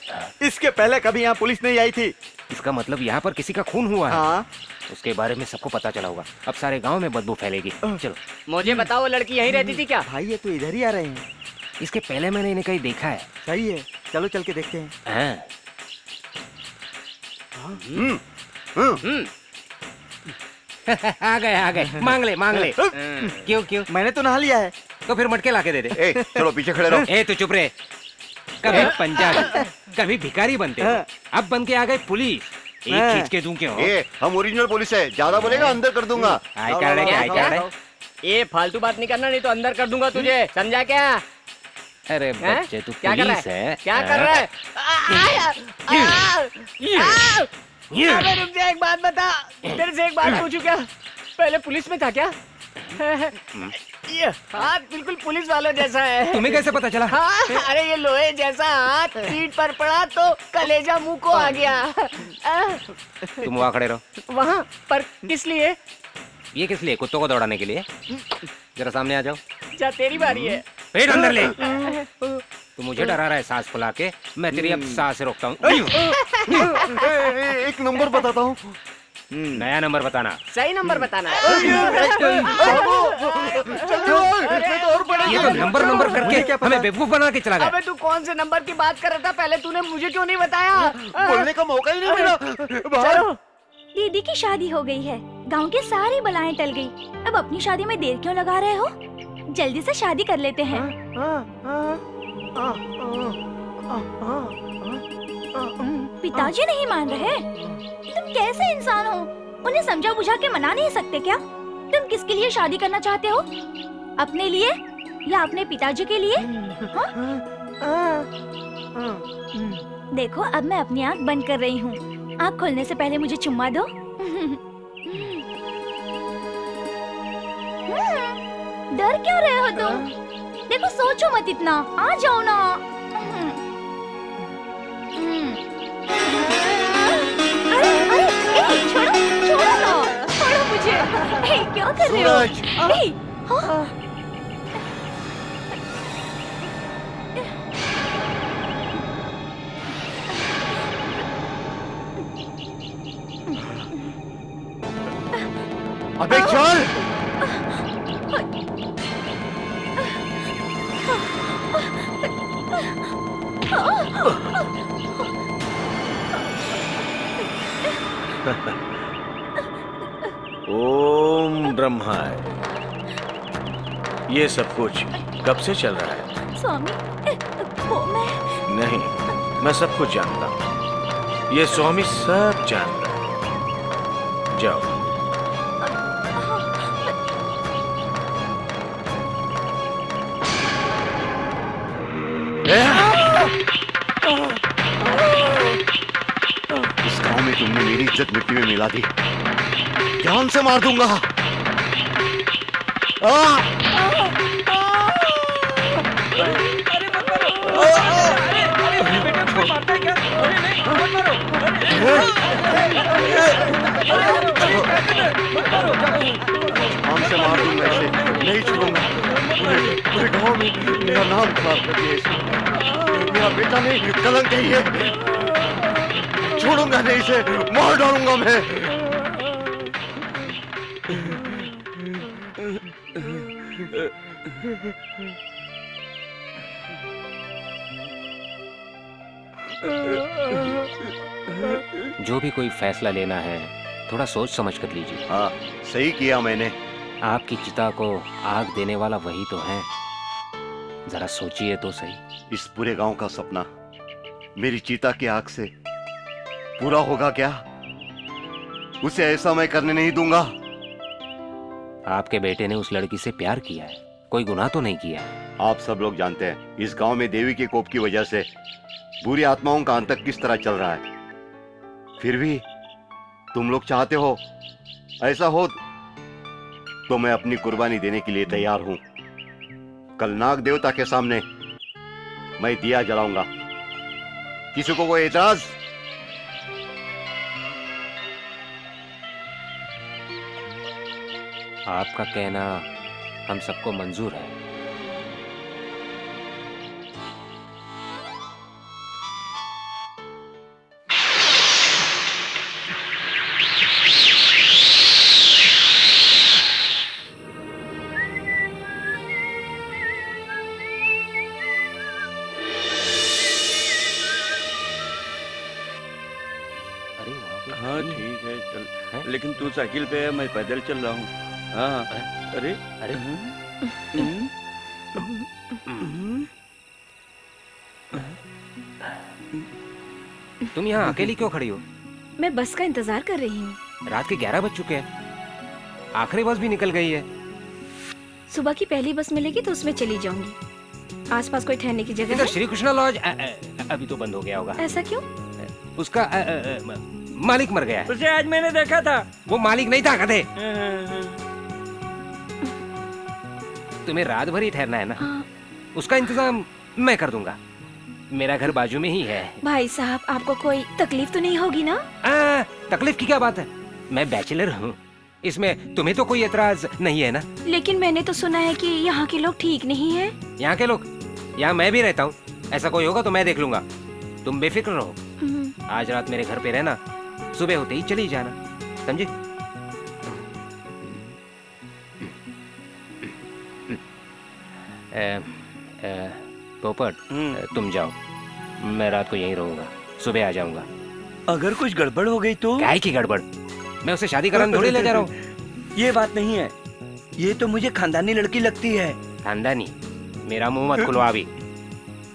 इसके पहले कभी यहाँ पुलिस नहीं आई थी। इसका मतलब यहाँ पर किसी का खून हुआ है। हाँ। उसके बारे में सबको पता चला होगा। अब सारे गांव में बदबू फैलेगी। चलो। मुझे बताओ, लड़की यहीं रहती थी क्या? भाई ये तो इधर ही आ रहे हैं। इसके पहले मैंने इन्हें कहीं देखा है। सही है, चलो चल के देखते हैं। आ गए, मांग ले। क्यों? मैंने तो नहा लिया है। तो फिर मटके लाके दे दे। चलो पीछे खड़े रहो। ए तू चुप रहे। कभी पंजाबी, कभी भिखारी बनते हो, अब बन के आ गए पुलिस। एक खींच के दूं क्यों? हम ओरिजिनल पुलिस है, ज्यादा बोलेगा अंदर कर दूंगा। आई कार्ड है। ये फालतू बात नहीं करना, नहीं तो अंदर कर दूंगा तुझे, समझा क्या? अरे बच्चे, तू क्या कर रहा पुलिस है? क्या कर रहा है? अबे रुक जा, एक बात बता, तेरे से एक बात पूछूं क्या? पहले पुलिस में था क्या? ये हाथ बिल्कुल पुलिस वालों जैसा है। तुम्हें कैसे पता चला? हाँ, अरे ये लोहे जैसा हाथ पीठ पर पड़ा तो कलेजा मुंह को आ गया। तुम वहाँ खड़े रहो। वहाँ पर किस लिए? ये किस लिए? कुत्तों को दौड़ाने के लिए। जरा सामने आ जाओ। जा, तेरी बारी है। पेट अंदर ले। तू मुझे डरा रहा है सांस फुला के। मैं तेरी अब सांस रोकता हूँ। एक नंबर बताता हूँ। नया नंबर बताना। सही नंबर बताना। ये तो नंबर करके हमें बेवकूफ बना के चला गया। अबे तू कौन से नंबर की बात कर रहा था? पहले तूने मुझे क्यों नहीं बताया? बोलने का मौका ही नहीं मिला। चलो। दीदी की शादी हो गई है, गांव की सारी बलाएं टल गई। अब अपनी शादी में देर क्यों लगा रहे हो? जल्दी से शादी कर लेते हैं। पिताजी नहीं मान रहे। तुम कैसे इंसान हो? उन्हें समझा बुझा के मना नहीं सकते क्या? तुम किसके लिए शादी करना चाहते हो? अपने लिए या अपने पिताजी के लिए? देखो, अब मैं अपनी आँख बंद कर रही हूँ। आँख खोलने से पहले मुझे चुम्मा दो। डर क्यों रहे हो तुम? देखो, सोचो मत इतना। आ जाओ ना। अरे, छोड़ो ना, छोड़ो मुझे। क्या कर रहे हो? हाँ? अबे चल। ओम ब्रह्माय। ये सब कुछ कब से चल रहा है? स्वामी, वो नहीं, मैं सब कुछ जानता हूँ। ये स्वामी सब जानता है। जाओ। इस गांव में तुमने मेरी इज्जत मिट्टी में मिला दी। जान से मार दूंगा। जान से मार दूंगा इसे, नहीं छोड़ूंगा। पूरे गांव में मेरा नाम खराब कर दिया इसने। मेरा बेटा नहीं, कलंक है ये। छोड़ूंगा नहीं इसे, मार डालूंगा मैं। जो भी कोई फैसला लेना है थोड़ा सोच समझ कर लीजिए। हाँ, सही किया मैंने। आपकी चिता को आग देने वाला वही तो है। जरा सोचिए तो सही। इस पूरे गांव का सपना मेरी चीता की आग से पूरा होगा क्या? उसे ऐसा मैं करने नहीं दूंगा। आपके बेटे ने उस लड़की से प्यार किया है, कोई गुनाह तो नहीं किया। आप सब लोग जानते हैं इस गांव में देवी के कोप की वजह से बुरी आत्माओं का अंत किस तरह चल रहा है। फिर भी तुम लोग चाहते हो ऐसा हो तो मैं अपनी कुर्बानी देने के लिए तैयार हूं। कल नाग देवता के सामने मैं दिया जलाऊंगा। किसी को कोई एतराज? आपका कहना हम सबको मंजूर है। हाँ ठीक है, चल। लेकिन तू साइकिल पे है, मैं पैदल चल रहा हूँ। हाँ। अरे अरे तुम यहाँ अकेली क्यों खड़ी हो? मैं बस का इंतजार कर रही हूँ। रात के 11 बज चुके हैं। आखिरी बस भी निकल गई है। सुबह की पहली बस मिलेगी तो उसमें चली जाऊंगी। आसपास कोई ठहरने की जगह इधर है? श्री कृष्णा लॉज अभी तो बंद हो गया होगा। ऐसा क्यों? उसका मालिक मर गया है। उसे आज मैंने देखा था। वो मालिक नहीं था, गधे। तुम्हें रात भर ही ठहरना है ना? हाँ। उसका इंतजाम मैं कर दूंगा। मेरा घर बाजू में ही है। भाई साहब, आपको कोई तकलीफ तो नहीं होगी ना? तकलीफ की क्या बात है? मैं बैचलर हूँ, इसमें तुम्हें तो कोई एतराज नहीं है ना? लेकिन मैंने तो सुना है कि यहाँ के लोग ठीक नहीं हैं। यहाँ के लोग? यहाँ मैं भी रहता हूँ। ऐसा कोई होगा तो मैं देख लूंगा, तुम बेफिक्र रहो। आज रात मेरे घर पे रहना, सुबह होते ही चली जाना, समझे? पोपट, तुम जाओ, मैं रात को यहीं रहूंगा, सुबह आ जाऊंगा। अगर कुछ गड़बड़ हो गई तो? क्या की गड़बड़? मैं उसे शादी कराने थोड़ी ले जा रहा हूँ। ये बात नहीं है, ये तो मुझे खानदानी लड़की लगती है। खानदानी? मेरा मुंह मत खुलवा अभी,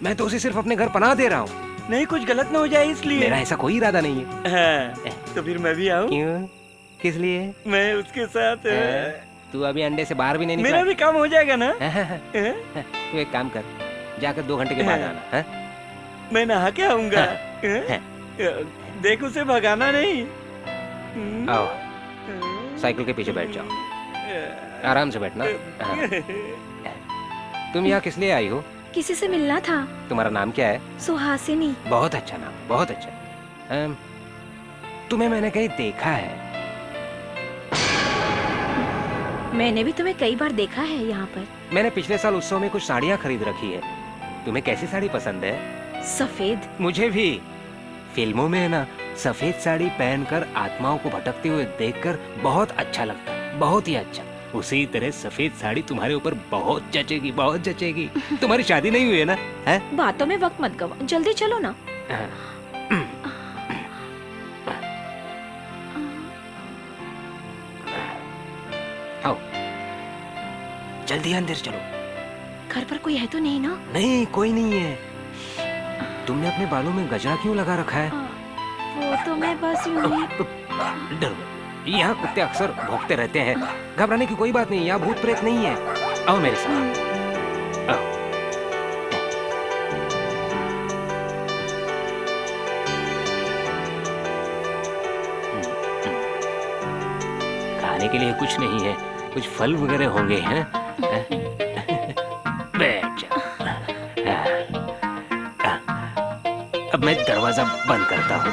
मैं तो उसे सिर्फ अपने घर पनाह दे रहा हूँ। नहीं, कुछ गलत ना हो जाए इसलिए। मेरा ऐसा कोई इरादा नहीं है। हाँ, तो फिर मैं भी आऊँ? क्यों? किस लिए? मैं उसके साथ। तू अभी अंडे से बाहर भी नहीं निकला। मेरा भी काम हो जाएगा ना? तू एक काम कर, जाकर 2 घंटे के बाद आना। मैं नहा के आऊंगा। देख, उसे भगाना नहीं। आओ, साइकिल के पीछे बैठ जाओ, आराम से बैठना। तुम यहाँ किस लिए आई हो? किसी से मिलना था। तुम्हारा नाम क्या है? सुहासिनी। बहुत अच्छा नाम, बहुत अच्छा। तुम्हें मैंने कहीं देखा है। मैंने भी तुम्हें कई बार देखा है यहाँ पर। मैंने पिछले साल उत्सव में कुछ साड़ियाँ खरीद रखी है। तुम्हें कैसी साड़ी पसंद है? सफेद। मुझे भी। फिल्मों में ना सफेद साड़ी पहनकर आत्माओं को भटकते हुए देखकर बहुत अच्छा लगता है, बहुत ही अच्छा। उसी तरह सफेद साड़ी तुम्हारे ऊपर बहुत जचेगी, बहुत जचेगी। तुम्हारी शादी नहीं हुई है ना? है? बातों में वक्त मत गवा, जल्दी चलो ना। आओ, जल्दी अंदर चलो। घर पर कोई है तो नहीं ना? नहीं, कोई नहीं है। तुमने अपने बालों में गजरा क्यों लगा रखा है? वो तो मैं बस यूं ही। डर, यहाँ कुत्ते अक्सर भौंकते रहते हैं। घबराने की कोई बात नहीं, यहाँ भूत प्रेत नहीं है। आओ मेरे साथ, आओ। खाने के लिए कुछ नहीं है, कुछ फल वगैरह होंगे, हैं? बैठ जा। अब मैं दरवाजा बंद करता हूँ।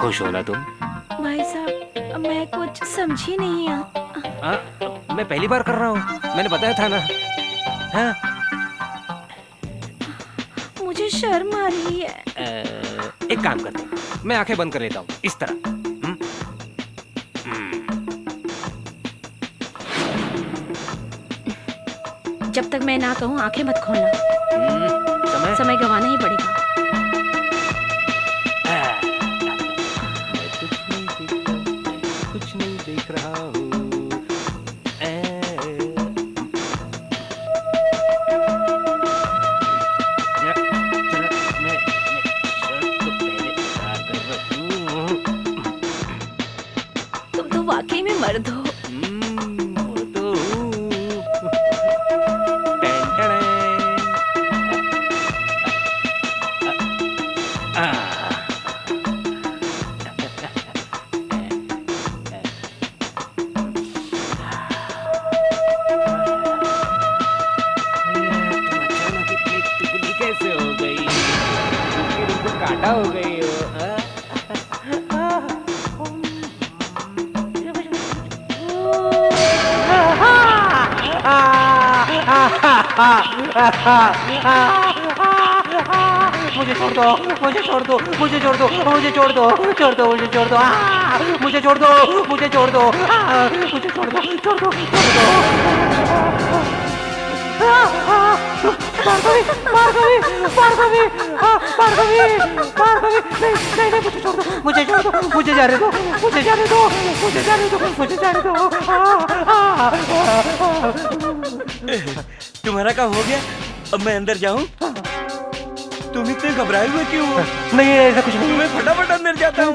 खुश हो ना तुम? भाई साहब, मैं कुछ समझी नहीं। मैं पहली बार कर रहा हूँ, मैंने बताया था ना। हाँ? मुझे शर्म आ रही है। एक काम करते हैं, मैं आंखें बंद कर लेता हूँ, इस तरह। जब तक मैं ना कहूँ आंखें मत खोलना। समय गंवाना ही पड़ेगा। कुछ नहीं देख रहा हूँ। तुम तो वाकई में मर्द हो। काटा हो गई हो। मुझे छोड़ दो, मुझे छोड़ दो, मुझे छोड़ दो, मुझे छोड़ दो, छोड़ दो, मुझे छोड़ दो, मुझे छोड़ दो, मुझे छोड़ दो, मुझे छोड़ दो, छोड़ दो, छोड़ दो। भार्गवी, भार्गवी, भार्गवी, भार्गवी, भार्गवी, नहीं, नहीं, मुझे छोड़ दो, मुझे छोड़ दो, मुझे जाने दो, मुझे जाने दो, मुझे जाने दो, मुझे जाने दो। तुम्हारा काम हो गया, अब मैं अंदर जाऊं? तुम इतने घबराए हुए क्यों हो? नहीं, ऐसा कुछ नहीं। मैं फटाफट अंदर जाता हूँ।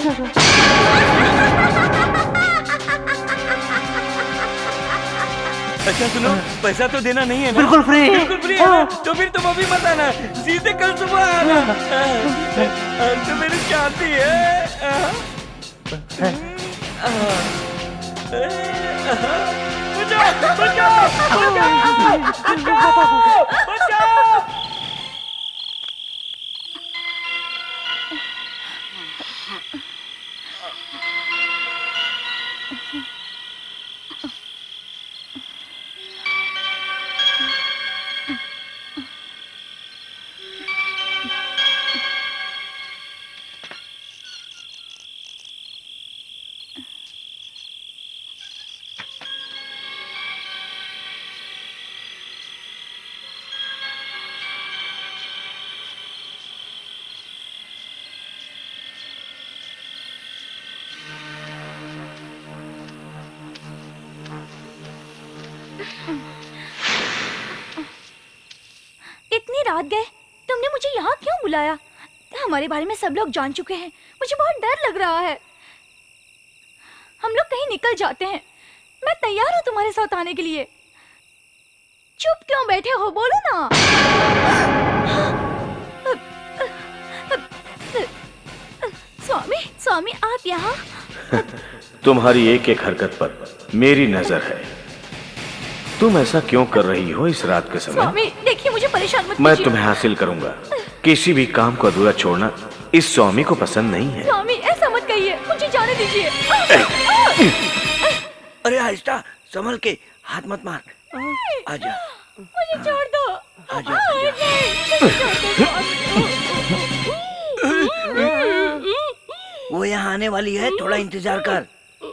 अच्छा सुनो, पैसा तो देना नहीं है ना? बिल्कुल फ्री। बिल्कुल फ्री है ना? तो फिर तुम अभी मत आना, सीधे कल सुबह आना। तो मेरी शादी है। बचाओ, बचाओ, बचाओ, बचाओ। रात गए तुमने मुझे यहाँ क्यों बुलाया? हमारे बारे में सब लोग जान चुके हैं। मुझे बहुत डर लग रहा है। हम लोग कहीं निकल जाते हैं। मैं तैयार हूँ तुम्हारे साथ आने के लिए। चुप क्यों बैठे हो, बोलो ना। स्वामी, स्वामी आप यहाँ? तुम्हारी एक एक हरकत पर मेरी नजर है। तुम ऐसा क्यों कर रही हो इस रात के समय? स्वामी देखिए, मुझे परेशान मत मैं कीजिए। तुम्हें हासिल करूंगा। किसी भी काम को अधूरा छोड़ना इस स्वामी को पसंद नहीं है। स्वामी ऐसा मत कहिए, मुझे जाने दीजिए। अरे आहिस्ता, संभल के, हाथ मत मार। आजा, मुझे छोड़ दो। आजा, वो यहाँ आने वाली है, थोड़ा इंतजार कर।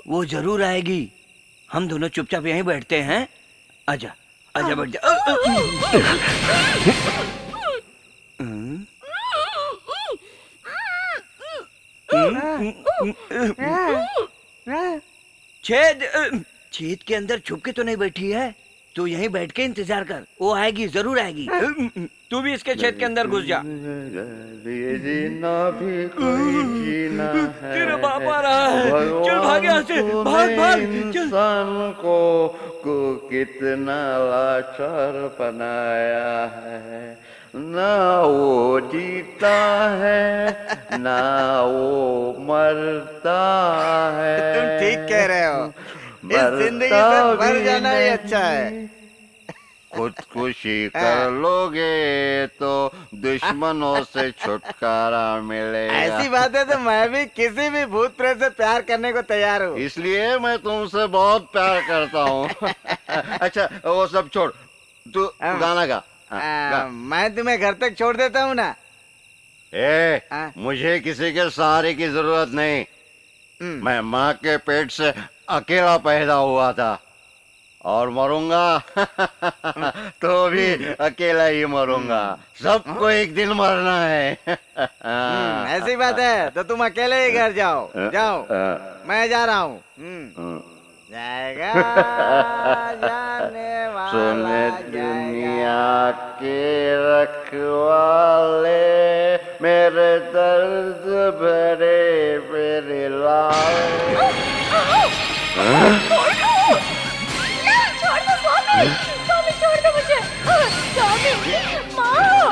वो जरूर आएगी। हम दोनों चुपचाप यहीं बैठते हैं। आजा, आजा, बैठ जा। छेद के अंदर छुप के तो नहीं बैठी है। तू यहीं बैठ के इंतजार कर, वो आएगी, जरूर आएगी। तू भी इसके छेद के अंदर घुस जा। जीना भी कोई जीना है। तेरा बाप आ रहा है। चल भाग यहाँ से, भाग भाग चल। इंसान को कितना लाचार बनाया है। ना वो जीता है ना वो मरता है। तुम ठीक कह रहे हो। इस जिंदगी से मर जाना ही अच्छा है। खुदकुशी कर लोगे तो दुश्मनों से छुटकारा मिलेगा। ऐसी बात है तो मैं भी किसी भी भूत प्रेत से प्यार करने को तैयार हूँ। इसलिए मैं तुमसे बहुत प्यार करता हूँ। अच्छा वो सब छोड़, तू गाना गा। मैं तुम्हें घर तक छोड़ देता हूँ ना। मुझे किसी के सहारे की जरूरत नहीं। मैं माँ के पेट से अकेला पैदा हुआ था और मरूंगा तो भी अकेला ही मरूंगा। सबको एक दिन मरना है। ऐसी बात है तो तुम अकेले ही घर जाओ। जाओ, मैं जा रहा हूँ। जाएगा जाने वाला, सुने दुनिया के रखवाले, मेरे दर्द भरे मेरे लाल। छोड़ दो स्वामी, स्वामी छोड़ दो मुझे। स्वामी, माँ,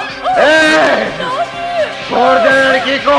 छोड़ दे लड़की को।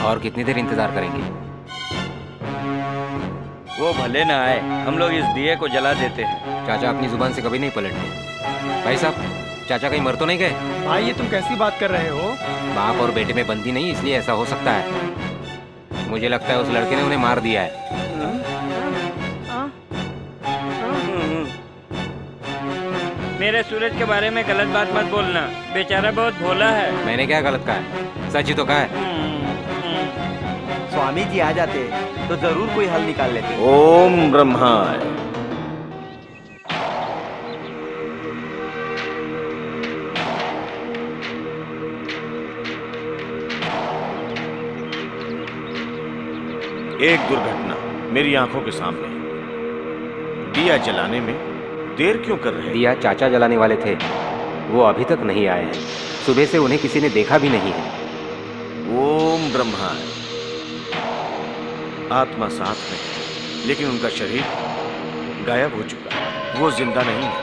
और कितनी देर इंतजार करेंगे? वो भले ना आए, हम लोग इस दिए को जला देते हैं। चाचा अपनी जुबान से कभी नहीं पलटते। भाई साहब, चाचा कहीं मर तो नहीं गए? भाई ये तुम कैसी बात कर रहे हो? बाप और बेटे में बनती नहीं, इसलिए ऐसा हो सकता है। मुझे लगता है उस लड़के ने उन्हें मार दिया है। मेरे सूरज के बारे में गलत बात मत बोलना, बेचारा बहुत भोला है। मैंने क्या गलत कहा है? सच ही तो कहा है। स्वामी जी आ जाते तो जरूर कोई हल निकाल लेते। ओम ब्रह्माय। एक दुर्घटना मेरी आंखों के सामने। दिया जलाने में देर क्यों कर रहे हैं? दिया चाचा जलाने वाले थे, वो अभी तक नहीं आए हैं। सुबह से उन्हें किसी ने देखा भी नहीं है। ओम ब्रह्माय। आत्मा साथ में है, लेकिन उनका शरीर गायब हो चुका है। वो जिंदा नहीं है।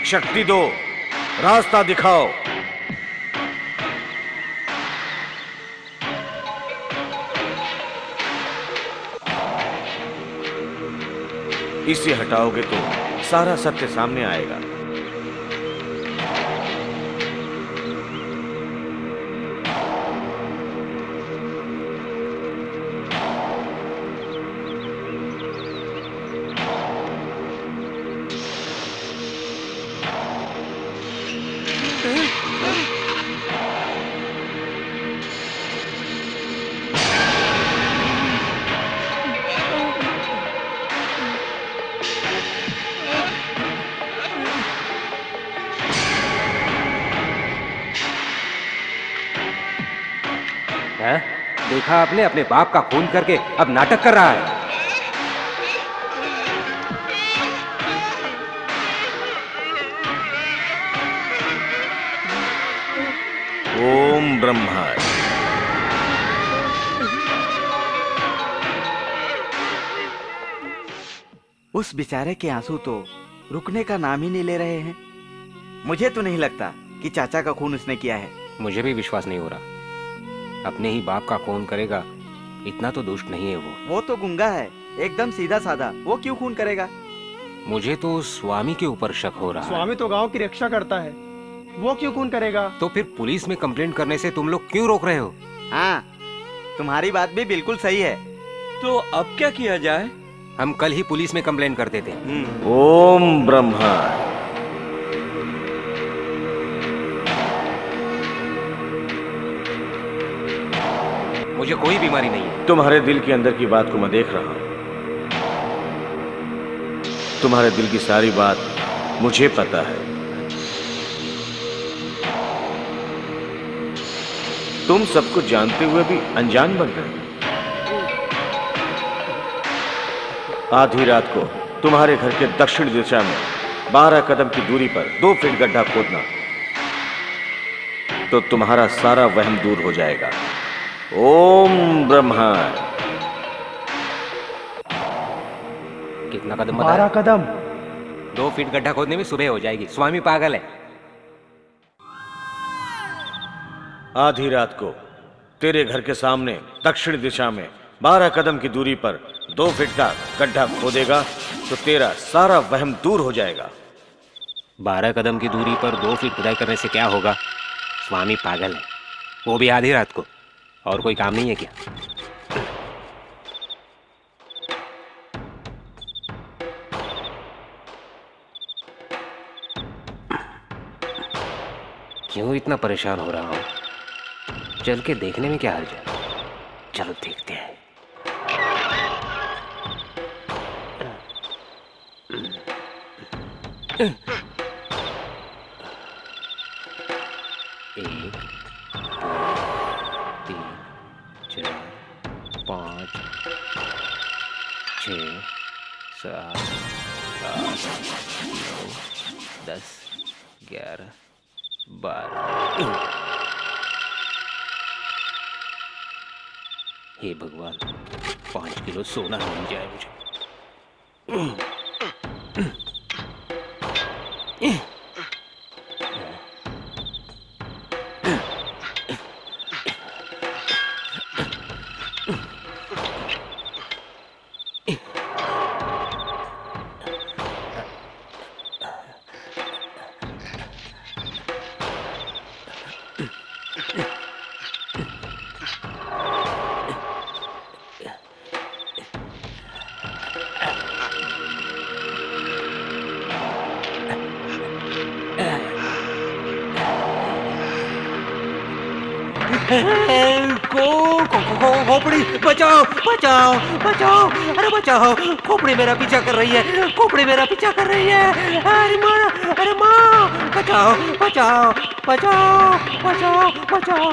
शक्ति दो, रास्ता दिखाओ। इसे हटाओगे तो सारा सत्य सामने आएगा। देखा आपने, अपने बाप का खून करके अब नाटक कर रहा है। ओम ब्रह्मा। उस बेचारे के आंसू तो रुकने का नाम ही नहीं ले रहे हैं। मुझे तो नहीं लगता कि चाचा का खून उसने किया है। मुझे भी विश्वास नहीं हो रहा। अपने ही बाप का खून करेगा, इतना तो दुष्ट नहीं है वो। वो तो गुंगा है, एकदम सीधा साधा। वो क्यों खून करेगा? मुझे तो स्वामी के ऊपर शक हो रहा है। स्वामी तो गांव की रक्षा करता है, वो क्यों खून करेगा? तो फिर पुलिस में कंप्लेंट करने से तुम लोग क्यों रोक रहे हो? हाँ, तुम्हारी बात भी बिल्कुल सही है। तो अब क्या किया जाए? हम कल ही पुलिस में कंप्लेंट कर देते। ओम ब्रह्मा। मुझे कोई बीमारी नहीं है। तुम्हारे दिल के अंदर की बात को मैं देख रहा हूं। तुम्हारे दिल की सारी बात मुझे पता है। तुम सबको जानते हुए भी अनजान बन गए। आधी रात को तुम्हारे घर के दक्षिण दिशा में 12 कदम की दूरी पर 2 फीट गड्ढा खोदना, तो तुम्हारा सारा वहम दूर हो जाएगा। ओम ब्रह्मा। कितना कदम? 12 कदम। 2 फीट गड्ढा खोदने में सुबह हो जाएगी। स्वामी पागल है। आधी रात को तेरे घर के सामने दक्षिण दिशा में 12 कदम की दूरी पर 2 फीट का गड्ढा खोदेगा तो तेरा सारा वहम दूर हो जाएगा। 12 कदम की दूरी पर 2 फीट खुदाई करने से क्या होगा? स्वामी पागल है, वो भी आधी रात को। और कोई काम नहीं है क्या? क्यों इतना परेशान हो रहा हूं? चल के देखने में क्या हर्ज है? चलो देखते हैं। एक, 2, 3, 4, 5, 6, 7, 8, 9, 10, 11, 12। हे भगवान, 5 किलो सोना मिल जाए मुझे। खोपड़ी बचाओ बचाओ बचाओ, अरे बचाओ, खोपड़ी मेरा पीछा कर रही है, खोपड़ी मेरा पीछा कर रही है। अरे माँ, अरे माँ, बचाओ बचाओ बचाओ बचाओ बचाओ।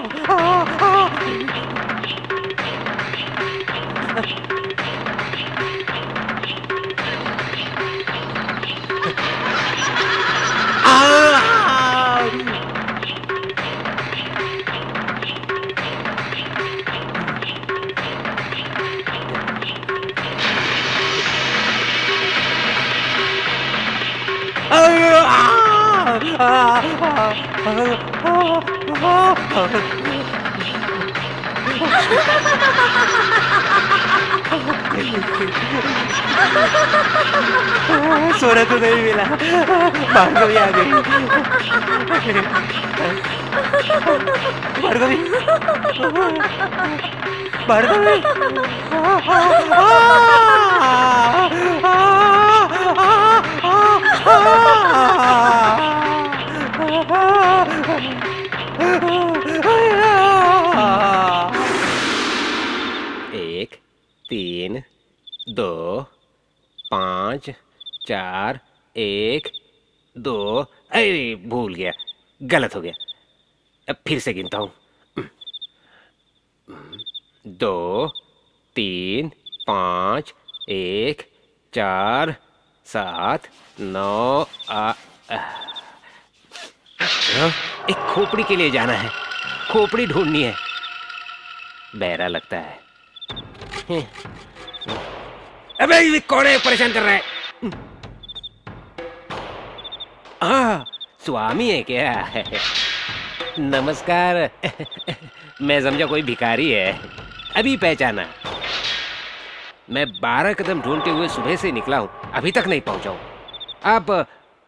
सोना तो नहीं मिला, भार्गवी आ गई। भार्गवी, भार्गवी, एक, 3, 2, 5, 4, 1, 2। अरे भूल गया, गलत हो गया। अब फिर से गिनता हूं। 2 3 5 1 4 7 9 एक खोपड़ी के लिए जाना है, खोपड़ी ढूंढनी है। बहरा लगता है। अबे ये कौन है, परेशान कर रहा है? स्वामी है क्या? नमस्कार। मैं समझा कोई भिखारी है, अभी पहचाना। मैं 12 कदम ढूंढते हुए सुबह से निकला हूँ, अभी तक नहीं पहुंचा हूँ। आप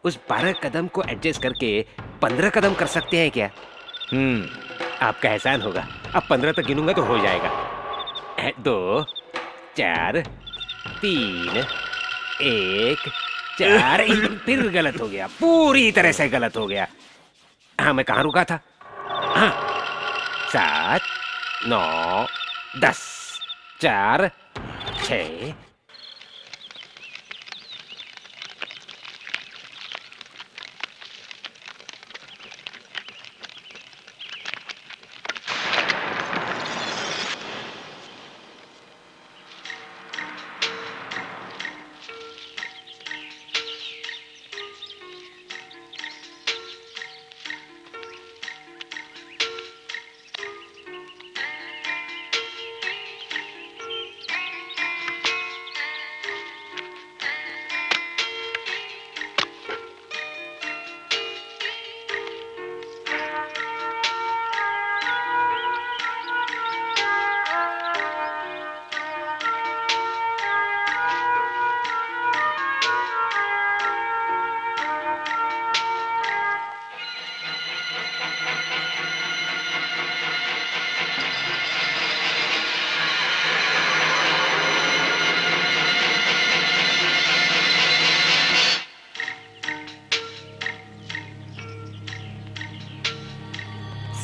उस 12 कदम को एडजस्ट करके 15 कदम कर सकते हैं क्या? आपका एहसान होगा। अब 15 तक गिनूंगा तो हो जाएगा। 2 4 3 1 4। फिर गलत हो गया, पूरी तरह से गलत हो गया। हाँ, मैं कहाँ रुका था? हाँ, 7 9 10 4 6।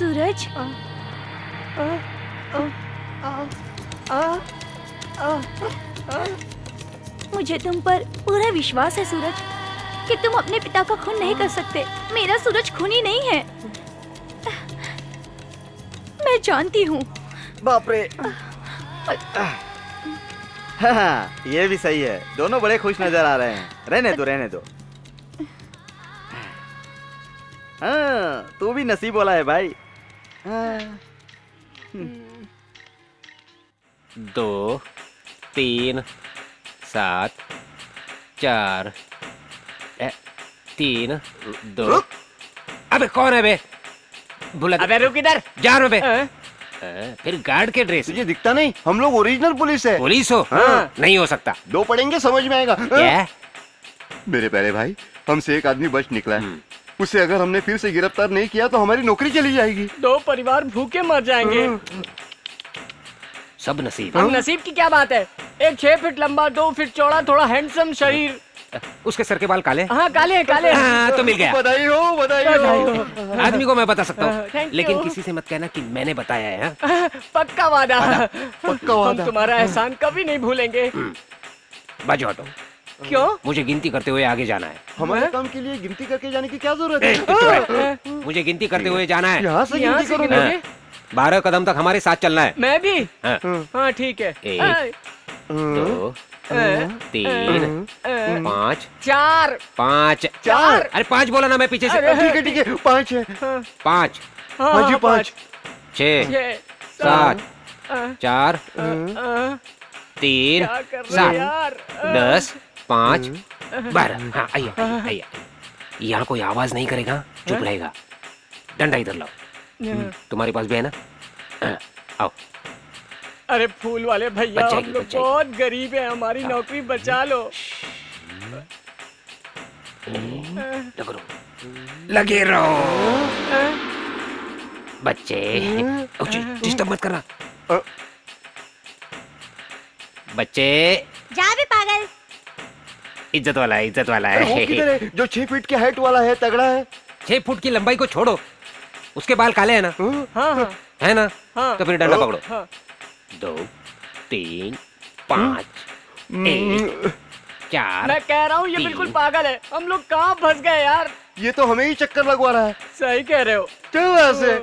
सूरज, मुझे तुम पर पूरा विश्वास है सूरज कि तुम अपने पिता का खून नहीं कर सकते। मेरा सूरज खूनी नहीं है, मैं जानती हूँ। बाप रे। हाँ, ये भी सही है, दोनों बड़े खुश नजर आ रहे हैं। रहने दो, रहने दो। हाँ, तू भी नसीब वाला है भाई। 2 3 7 4 3 2। अबे कौन है बे? बुला। अबे रुक इधर, जा रहा बे। फिर गार्ड के ड्रेस। तुझे दिखता नहीं? हम लोग ओरिजिनल पुलिस है। पुलिस हो? हाँ। नहीं हो सकता। 2 पढ़ेंगे समझ में आएगा। क्या? मेरे प्यारे भाई, हमसे एक आदमी बच निकला है। उसे अगर हमने फिर से गिरफ्तार नहीं किया तो हमारी नौकरी चली जाएगी। 2 परिवार भूखे मर जाएंगे। सब नसीब। अब नसीब की क्या बात है? एक 6 फीट लंबा, 2 फीट चौड़ा, थोड़ा हैंडसम शरीर। उसके सर के बाल काले। हाँ, काले हैं, काले हैं। हाँ, तो मिल गया। बधाई हो, बधाई हो। आदमी को मैं बता सकता हूँ, Thank लेकिन you। किसी से मत कहना कि मैंने बताया है। हाँ? पक्का वादा। पक्का वादा। हम तुम्हारा एहसान कभी नहीं भूलेंगे। बाजू हटो। क्यों? मुझे गिनती करते हुए आगे जाना है। हमारे काम के लिए गिनती करके जाने की क्या जरूरत ए, है? चुप रह। मुझे गिनती करते हुए जाना है। यहाँ से यहाँ गिनती से करोगे? गिनोगे? 12 कदम तक हमारे साथ चलना है। मैं भी। हाँ। हाँ, ठीक है। 1 2 3 5 4 5 4। अरे 5 बोला ना मैं पीछे से। ठीक है 5 है। 5 हाँ जी 5। 6 7 4 3 7 10 5 12। हाँ, आइए आइए आइए। यहाँ कोई आवाज नहीं करेगा, चुप रहेगा। डंडा इधर लाओ। तुम्हारे पास भी है ना? आओ। अरे फूल वाले भैया, बच हम जाएगी, लोग बच जाएगी। बहुत गरीब हैं, हमारी नौकरी बचा लो। लगे रहो बच्चे। डिस्टर्ब मत करना बच्चे। जा बे पागल। इज्जत वाला है, इज्जत वाला अरे वो है। किधर है? जो 6 फीट के हाइट वाला है, तगड़ा है। 6 फुट की लंबाई को छोड़ो, उसके बाल काले हैं ना? हाँ हाँ है ना? हाँ। तो फिर डंडा पकड़ो। हाँ। 2 3 5 1 4। मैं कह रहा हूँ ये 3। बिल्कुल पागल है। हम लोग कहाँ फंस गए यार? ये तो हमें ही चक्कर लगवा रहा है। सही कह रहे हो। चल वहां से।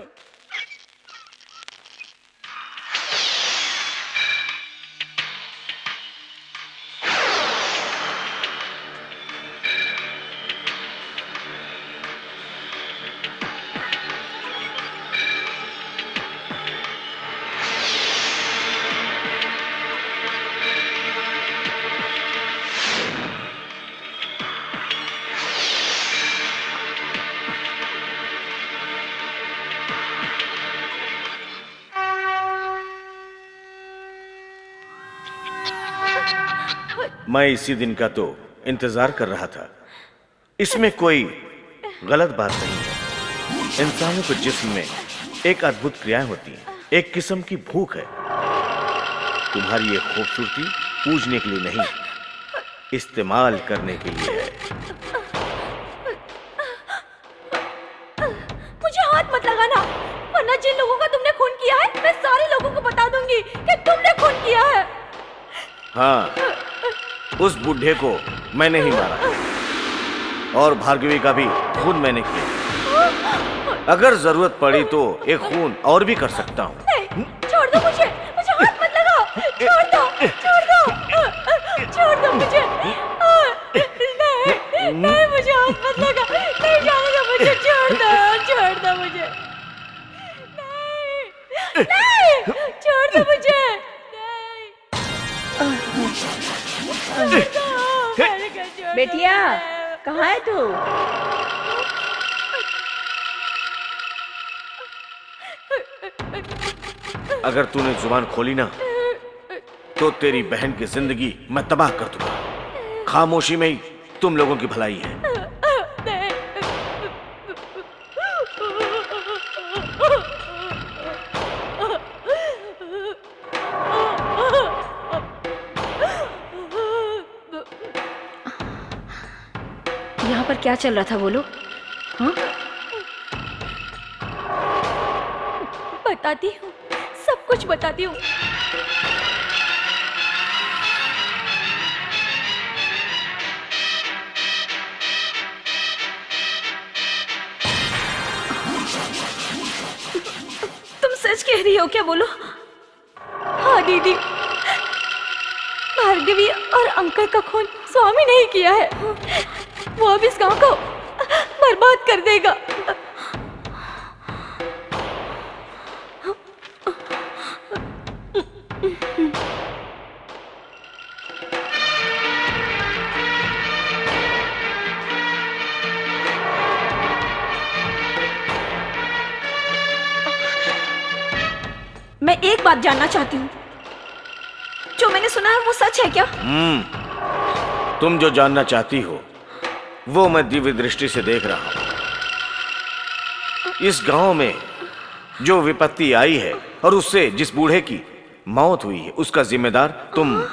मैं इसी दिन का तो इंतजार कर रहा था। इसमें कोई गलत बात नहीं है। इंसानों के जिस्म में एक अद्भुत क्रियाएं होती हैं, एक किस्म की भूख है। तुम्हारी ये खूबसूरती पूजने के लिए नहीं, इस्तेमाल करने के लिए है। मुझे हाथ मत लगाना, वरना जिन लोगों का तुमने खून किया है मैं सारे लोगों को बता दूंगी कि तुमने खून किया है। हाँ, उस बुढ़े को मैंने ही मारा और भार्गवी का भी खून मैंने किया। अगर जरूरत पड़ी तो एक खून और भी कर सकता हूँ। नहीं, छोड़ दो मुझे हाथ मत लगाओ, छोड़ दो, छोड़ दो मुझे। नहीं, मुझे हाथ मत लगा, नहीं जाने दो मुझे, छोड़ दो मुझे, नहीं, छोड़ दो मुझे, बेटिया, कहाँ है तू? अगर तूने जुबान खोली ना तो तेरी बहन की जिंदगी मैं तबाह कर दूंगा। खामोशी में ही तुम लोगों की भलाई है। यहाँ पर क्या चल रहा था बोलो? हाँ? बताती हूँ, सब कुछ बताती हूँ। तुम सच कह रही हो क्या? बोलो। हाँ दीदी, भार्गवी और अंकल का खून स्वामी नहीं किया है। वो अब इस गांव को बर्बाद कर देगा। मैं एक बात जानना चाहती हूँ, जो मैंने सुना है वो सच है क्या? तुम जो जानना चाहती हो वो मैं दिव्य दृष्टि से देख रहा हूं। इस गांव में जो विपत्ति आई है और उससे जिस बूढ़े की मौत हुई है उसका जिम्मेदार तुम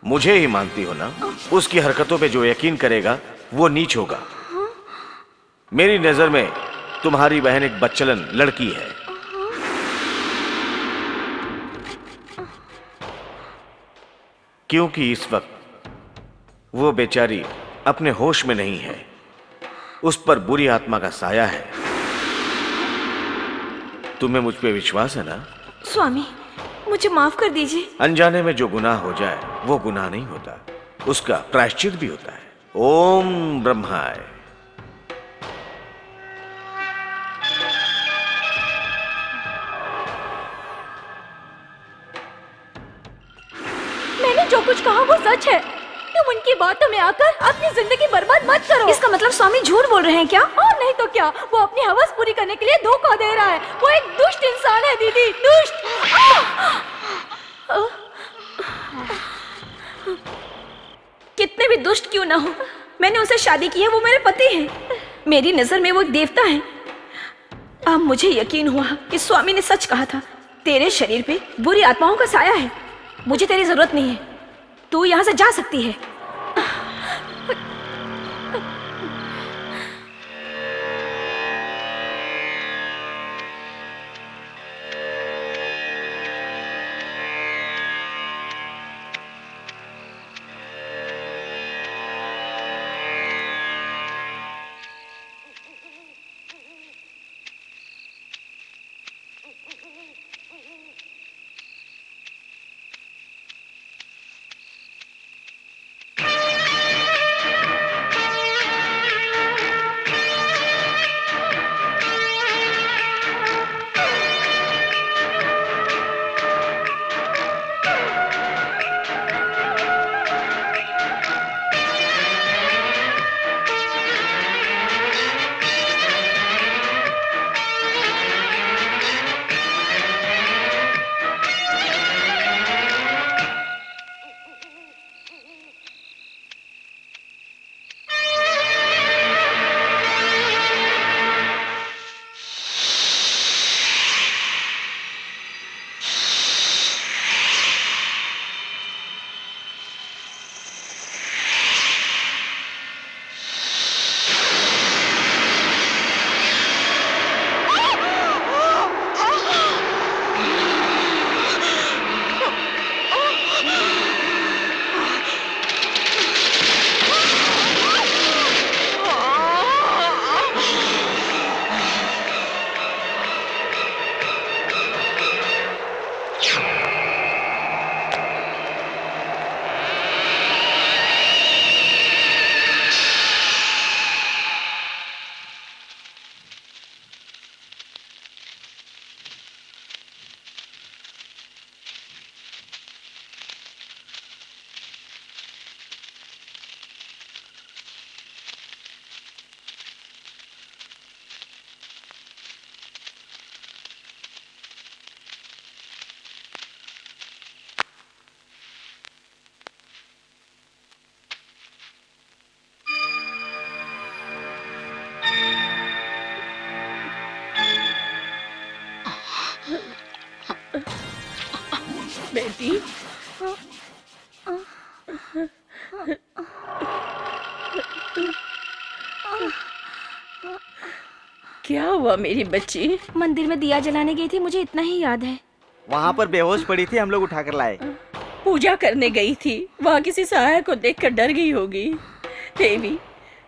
मुझे ही मानती हो ना? उसकी हरकतों पे जो यकीन करेगा वो नीच होगा। मेरी नजर में तुम्हारी बहन एक बच्चलन लड़की है। क्योंकि इस वक्त वो बेचारी अपने होश में नहीं है, उस पर बुरी आत्मा का साया है। तुम्हें मुझ पे विश्वास है ना? स्वामी, मुझे माफ कर दीजिए। अनजाने में जो गुनाह हो जाए वो गुनाह नहीं होता, उसका प्रायश्चित भी होता है। ओम ब्रह्माय। मैंने जो कुछ कहा वो सच है। तुम उनकी बातों में आकर अपनी जिंदगी बर्बाद मत करो। इसका मतलब स्वामी झूठ बोल रहे हैं क्या? और नहीं तो क्या, वो अपनी हवस पूरी करने के लिए धोखा दे रहा है। वो एक दुष्ट इंसान है दीदी, दुष्ट। कितने भी दुष्ट क्यों ना हो, मैंने उनसे शादी की है, वो मेरे पति हैं। मेरी नजर में वो एक देवता है। अब मुझे यकीन हुआ कि स्वामी ने सच कहा था, तेरे शरीर पे बुरी आत्माओं का साया है। मुझे तेरी जरूरत नहीं है, तू यहाँ से जा सकती है। बेटी। क्या हुआ मेरी बच्ची? मंदिर में दिया जलाने गई थी, मुझे इतना ही याद है। वहाँ पर बेहोश पड़ी थी, हम लोग उठाकर लाए। पूजा करने गई थी, वहाँ किसी सहायक को देखकर डर गई होगी। देवी,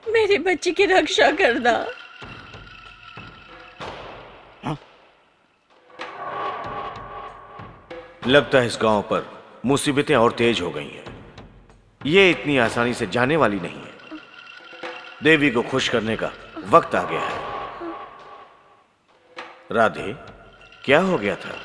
मेरी बच्ची की रक्षा करना। लगता है इस गांव पर मुसीबतें और तेज हो गई हैं। ये इतनी आसानी से जाने वाली नहीं है। देवी को खुश करने का वक्त आ गया है। राधे, क्या हो गया था?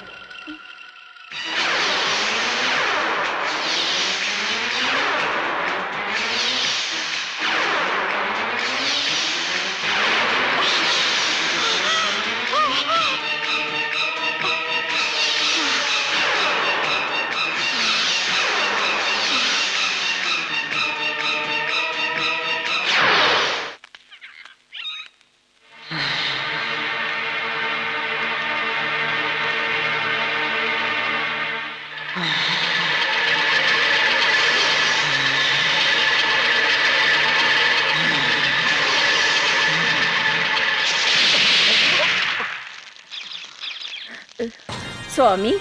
स्वामी,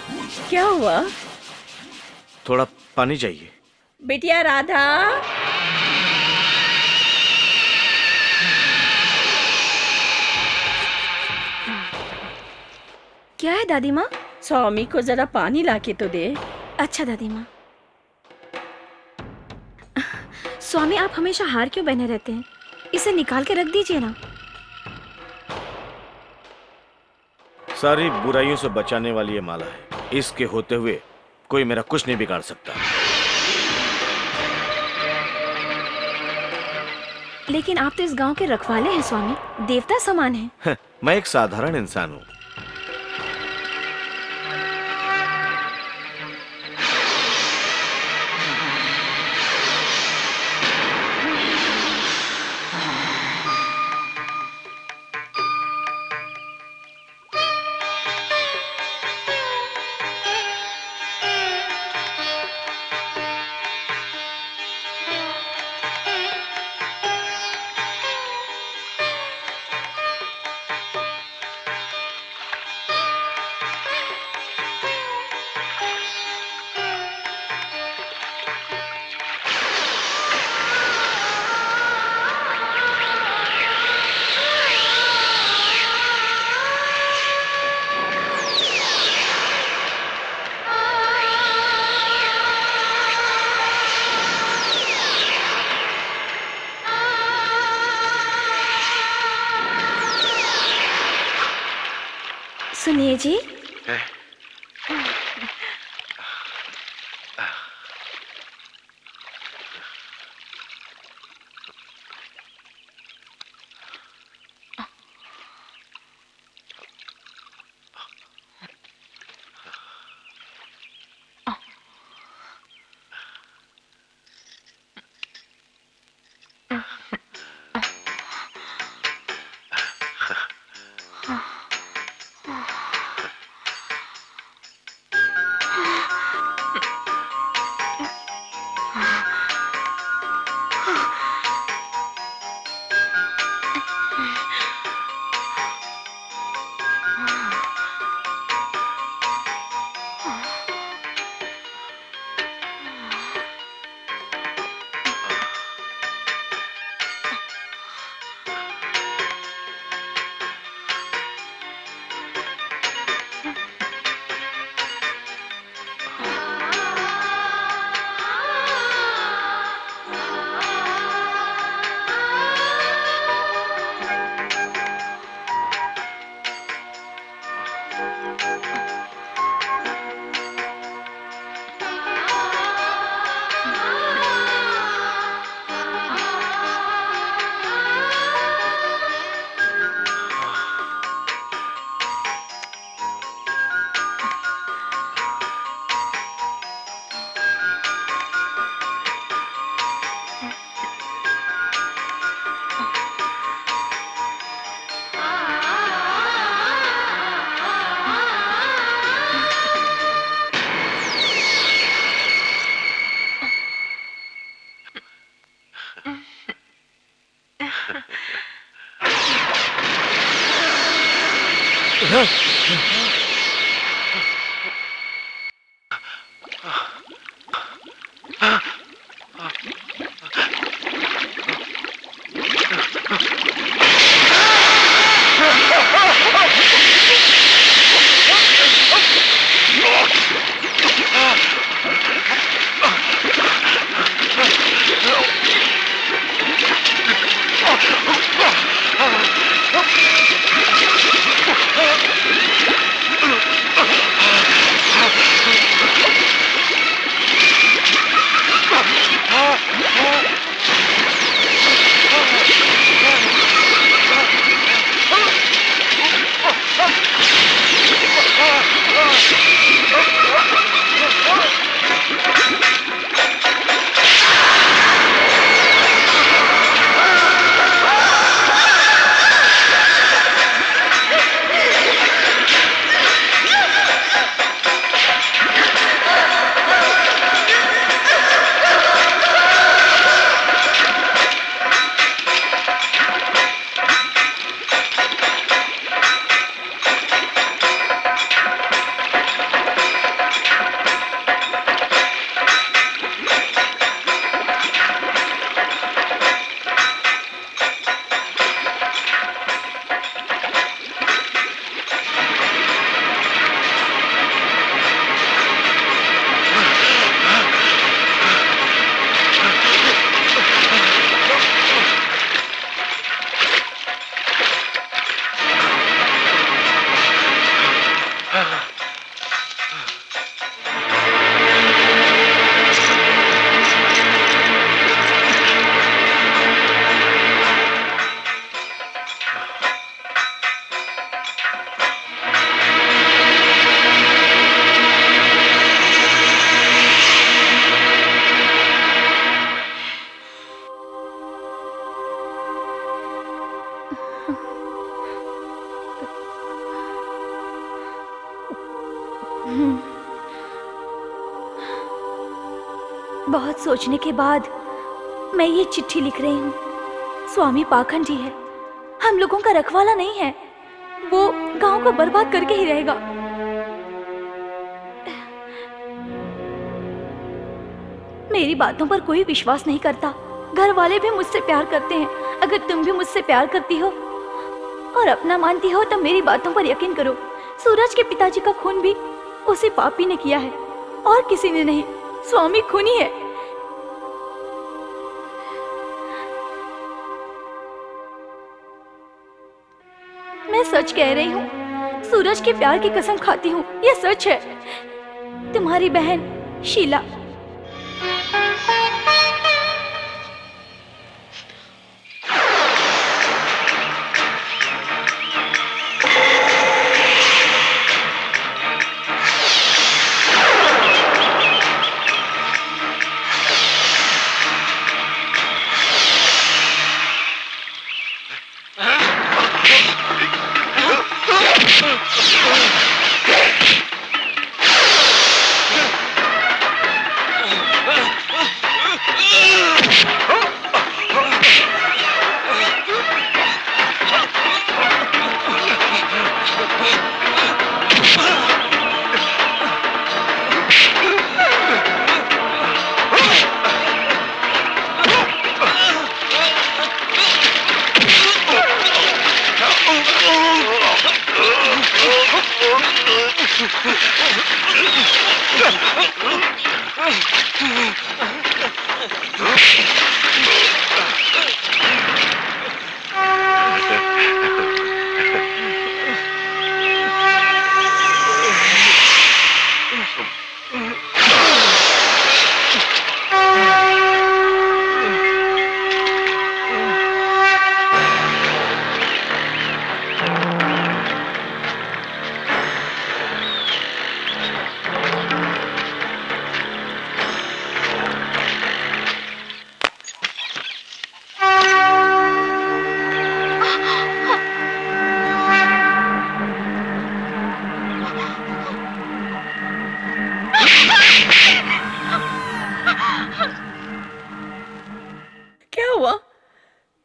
क्या हुआ? थोड़ा पानी चाहिए। बिटिया राधा, क्या है दादी माँ? स्वामी को जरा पानी लाके तो दे। अच्छा दादी माँ। स्वामी, आप हमेशा हार क्यों बने रहते हैं? इसे निकाल के रख दीजिए ना। सारी बुराइयों से बचाने वाली ये माला है। इसके होते हुए कोई मेरा कुछ नहीं बिगाड़ सकता। लेकिन आप तो इस गांव के रखवाले हैं स्वामी, देवता समान हैं। मैं एक साधारण इंसान हूं। सुनिए जी, बहुत सोचने के बाद मैं ये चिट्ठी लिख रही हूँ। स्वामी पाखंडी है, हम लोगों का रखवाला नहीं है, वो गांव को बर्बाद करके ही रहेगा। मेरी बातों पर कोई विश्वास नहीं करता, घर वाले भी मुझसे प्यार करते हैं। अगर तुम भी मुझसे प्यार करती हो और अपना मानती हो तो मेरी बातों पर यकीन करो। सूरज के पिताजी का खून भी उसी पापी ने किया है और किसी ने नहीं। स्वामी खूनी है। मैं सच कह रही हूँ, सूरज के प्यार की कसम खाती हूँ, ये सच है। तुम्हारी बहन शीला।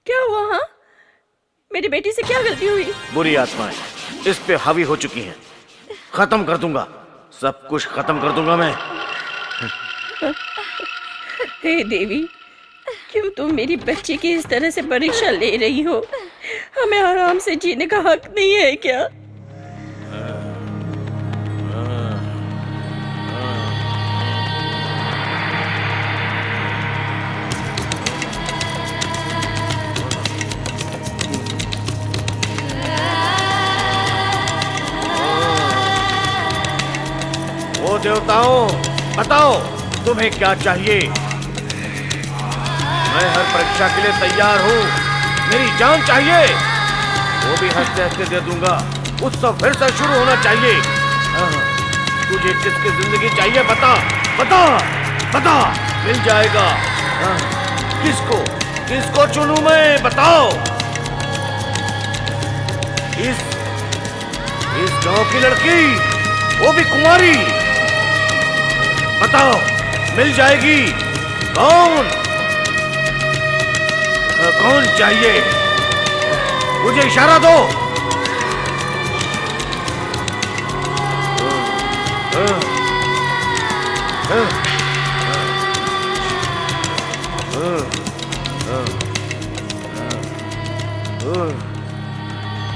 क्या हुआ? हाँ, मेरी बेटी से क्या गलती हुई? बुरी आत्माएं इस पे हावी हो चुकी हैं। खत्म कर दूंगा, सब कुछ खत्म कर दूंगा मैं। हे देवी, क्यों तुम मेरी बच्ची की इस तरह से परीक्षा ले रही हो? हमें आराम से जीने का हक नहीं है क्या? ओ देवताओं, बताओ तुम्हें क्या चाहिए? मैं हर परीक्षा के लिए तैयार हूँ। मेरी जान चाहिए, वो भी हंसते हंसते दे दूंगा। उत्सव फिर से शुरू होना चाहिए। तुझे किसकी जिंदगी चाहिए? बता बता बता, मिल जाएगा। किसको किसको चुनूं मैं? बताओ। इस गांव की लड़की, वो भी कुंवारी। बताओ, मिल जाएगी। कौन चाहिए? मुझे इशारा दो।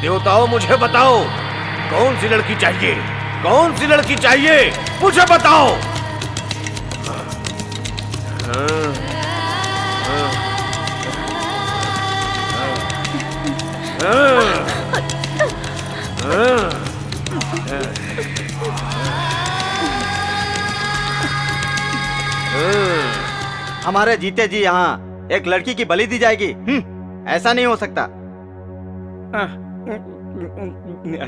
देवताओं, मुझे बताओ, कौन सी लड़की चाहिए? कौन सी लड़की चाहिए? मुझे बताओ। हमारे जीते जी यहाँ एक लड़की की बलि दी जाएगी? ऐसा नहीं हो सकता।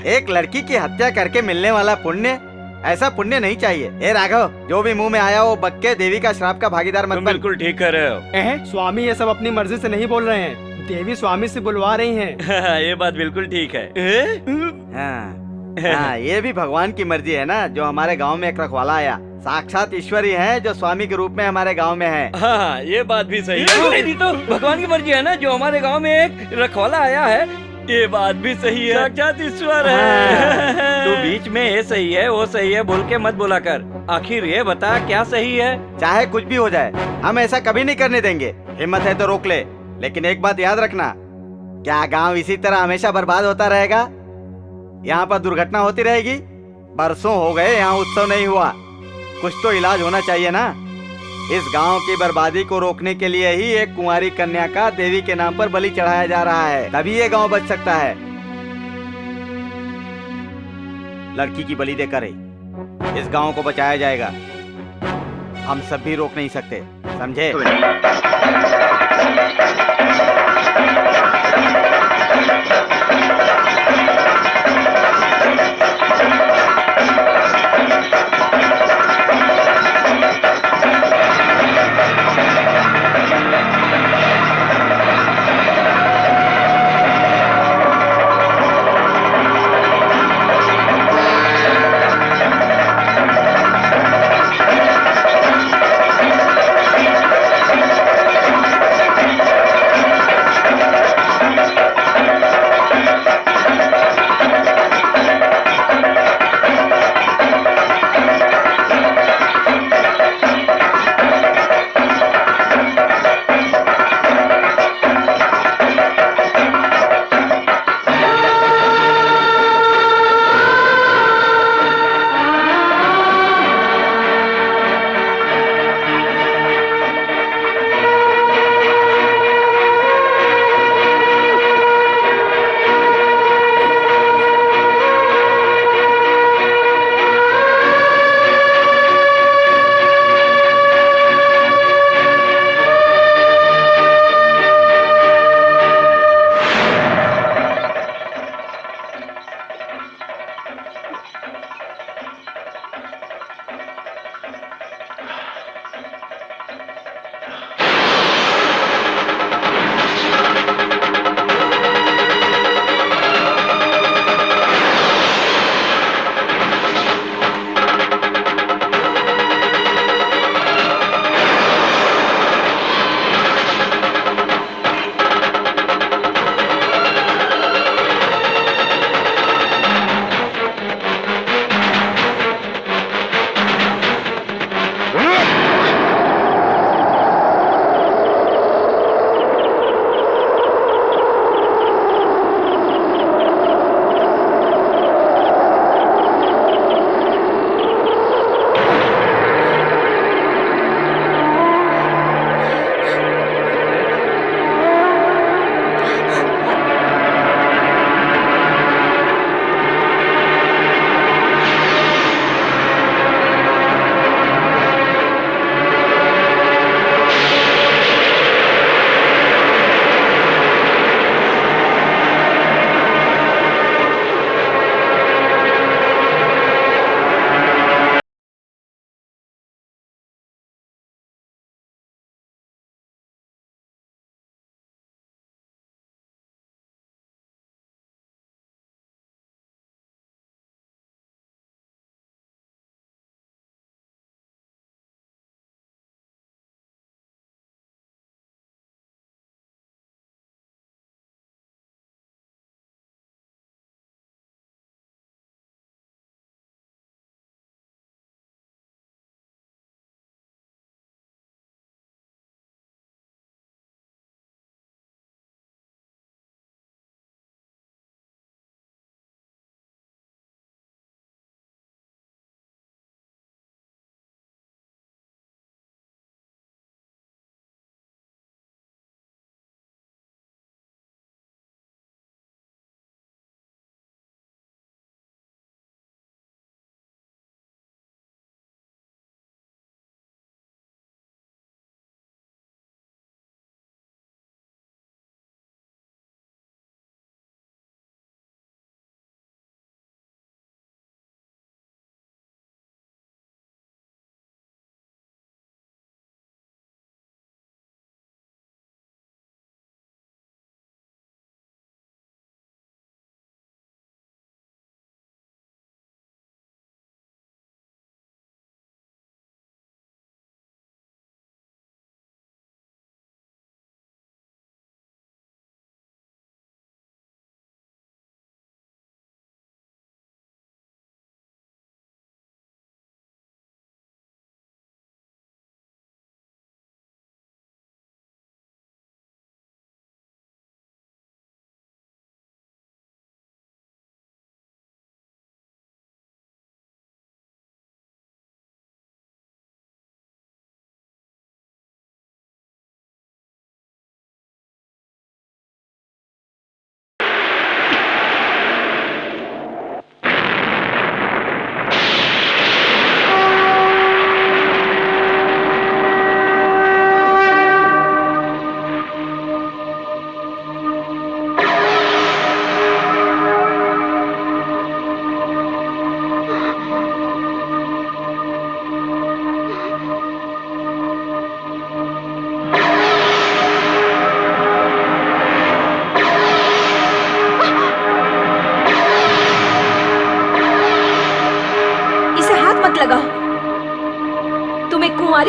एक लड़की की हत्या करके मिलने वाला पुण्य, ऐसा पुण्य नहीं चाहिए। ए राघव, जो भी मुंह में आया वो बक के देवी का श्राप का भागीदार मत बन। बिल्कुल ठीक कर रहे हो। स्वामी ये सब अपनी मर्जी से नहीं बोल रहे हैं, देवी स्वामी से बुलवा रही हैं। ये बात बिल्कुल ठीक है। हाँ, ये भी भगवान की मर्जी है ना, जो हमारे गांव में एक रखवाला आया। साक्षात ईश्वर ही है जो स्वामी के रूप में हमारे गांव में है। हाँ, ये बात भी सही है। तो भगवान की मर्जी है ना, जो हमारे गांव में एक रखवाला आया है। ये बात भी सही है, साक्षात ईश्वर है। तू बीच में ये सही है वो सही है बोल के मत बोला कर। आखिर ये बता क्या सही है? चाहे कुछ भी हो जाए, हम ऐसा कभी नहीं करने देंगे। हिम्मत है तो रोक ले, लेकिन एक बात याद रखना, क्या गांव इसी तरह हमेशा बर्बाद होता रहेगा? यहाँ पर दुर्घटना होती रहेगी? बरसों हो गए यहाँ उत्सव नहीं हुआ, कुछ तो इलाज होना चाहिए ना। इस गांव की बर्बादी को रोकने के लिए ही एक कुंवारी कन्या का देवी के नाम पर बलि चढ़ाया जा रहा है, तभी ये गांव बच सकता है। लड़की की बलि देकर ही इस गांव को बचाया जाएगा। हम सब भी रोक नहीं सकते, समझे?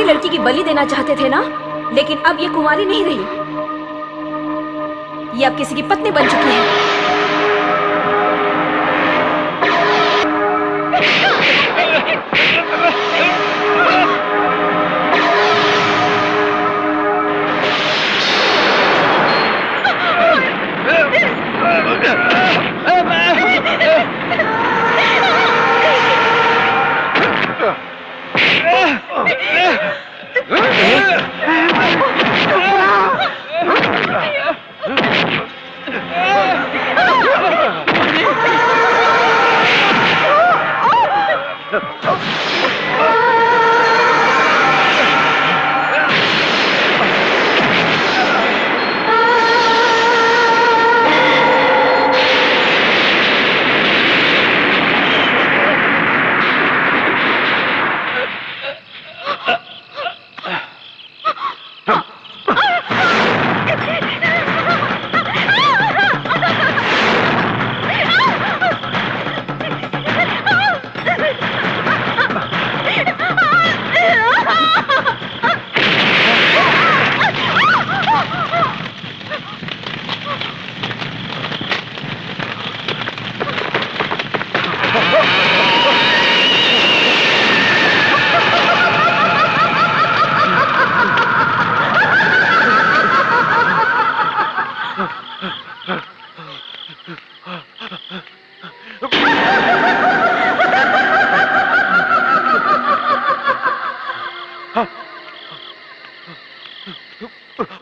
कुंवारी लड़की की बलि देना चाहते थे ना, लेकिन अब ये कुंवारी नहीं रही, ये अब किसी की पत्नी बन चुकी है।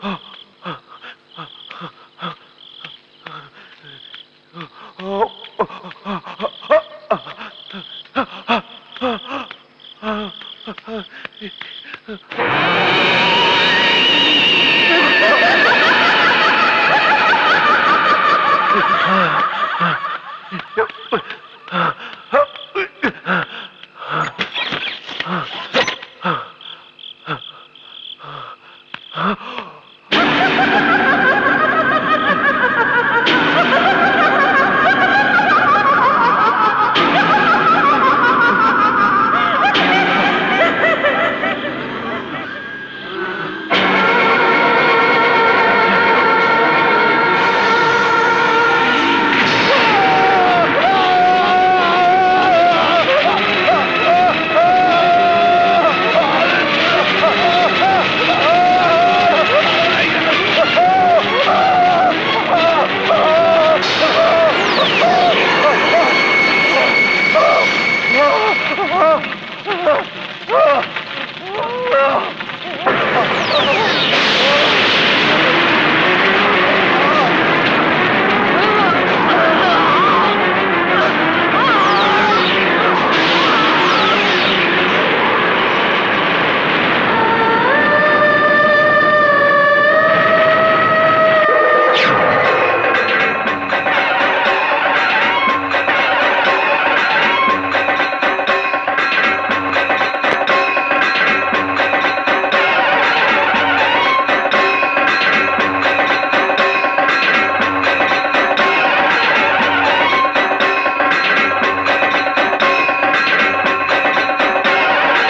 Oh.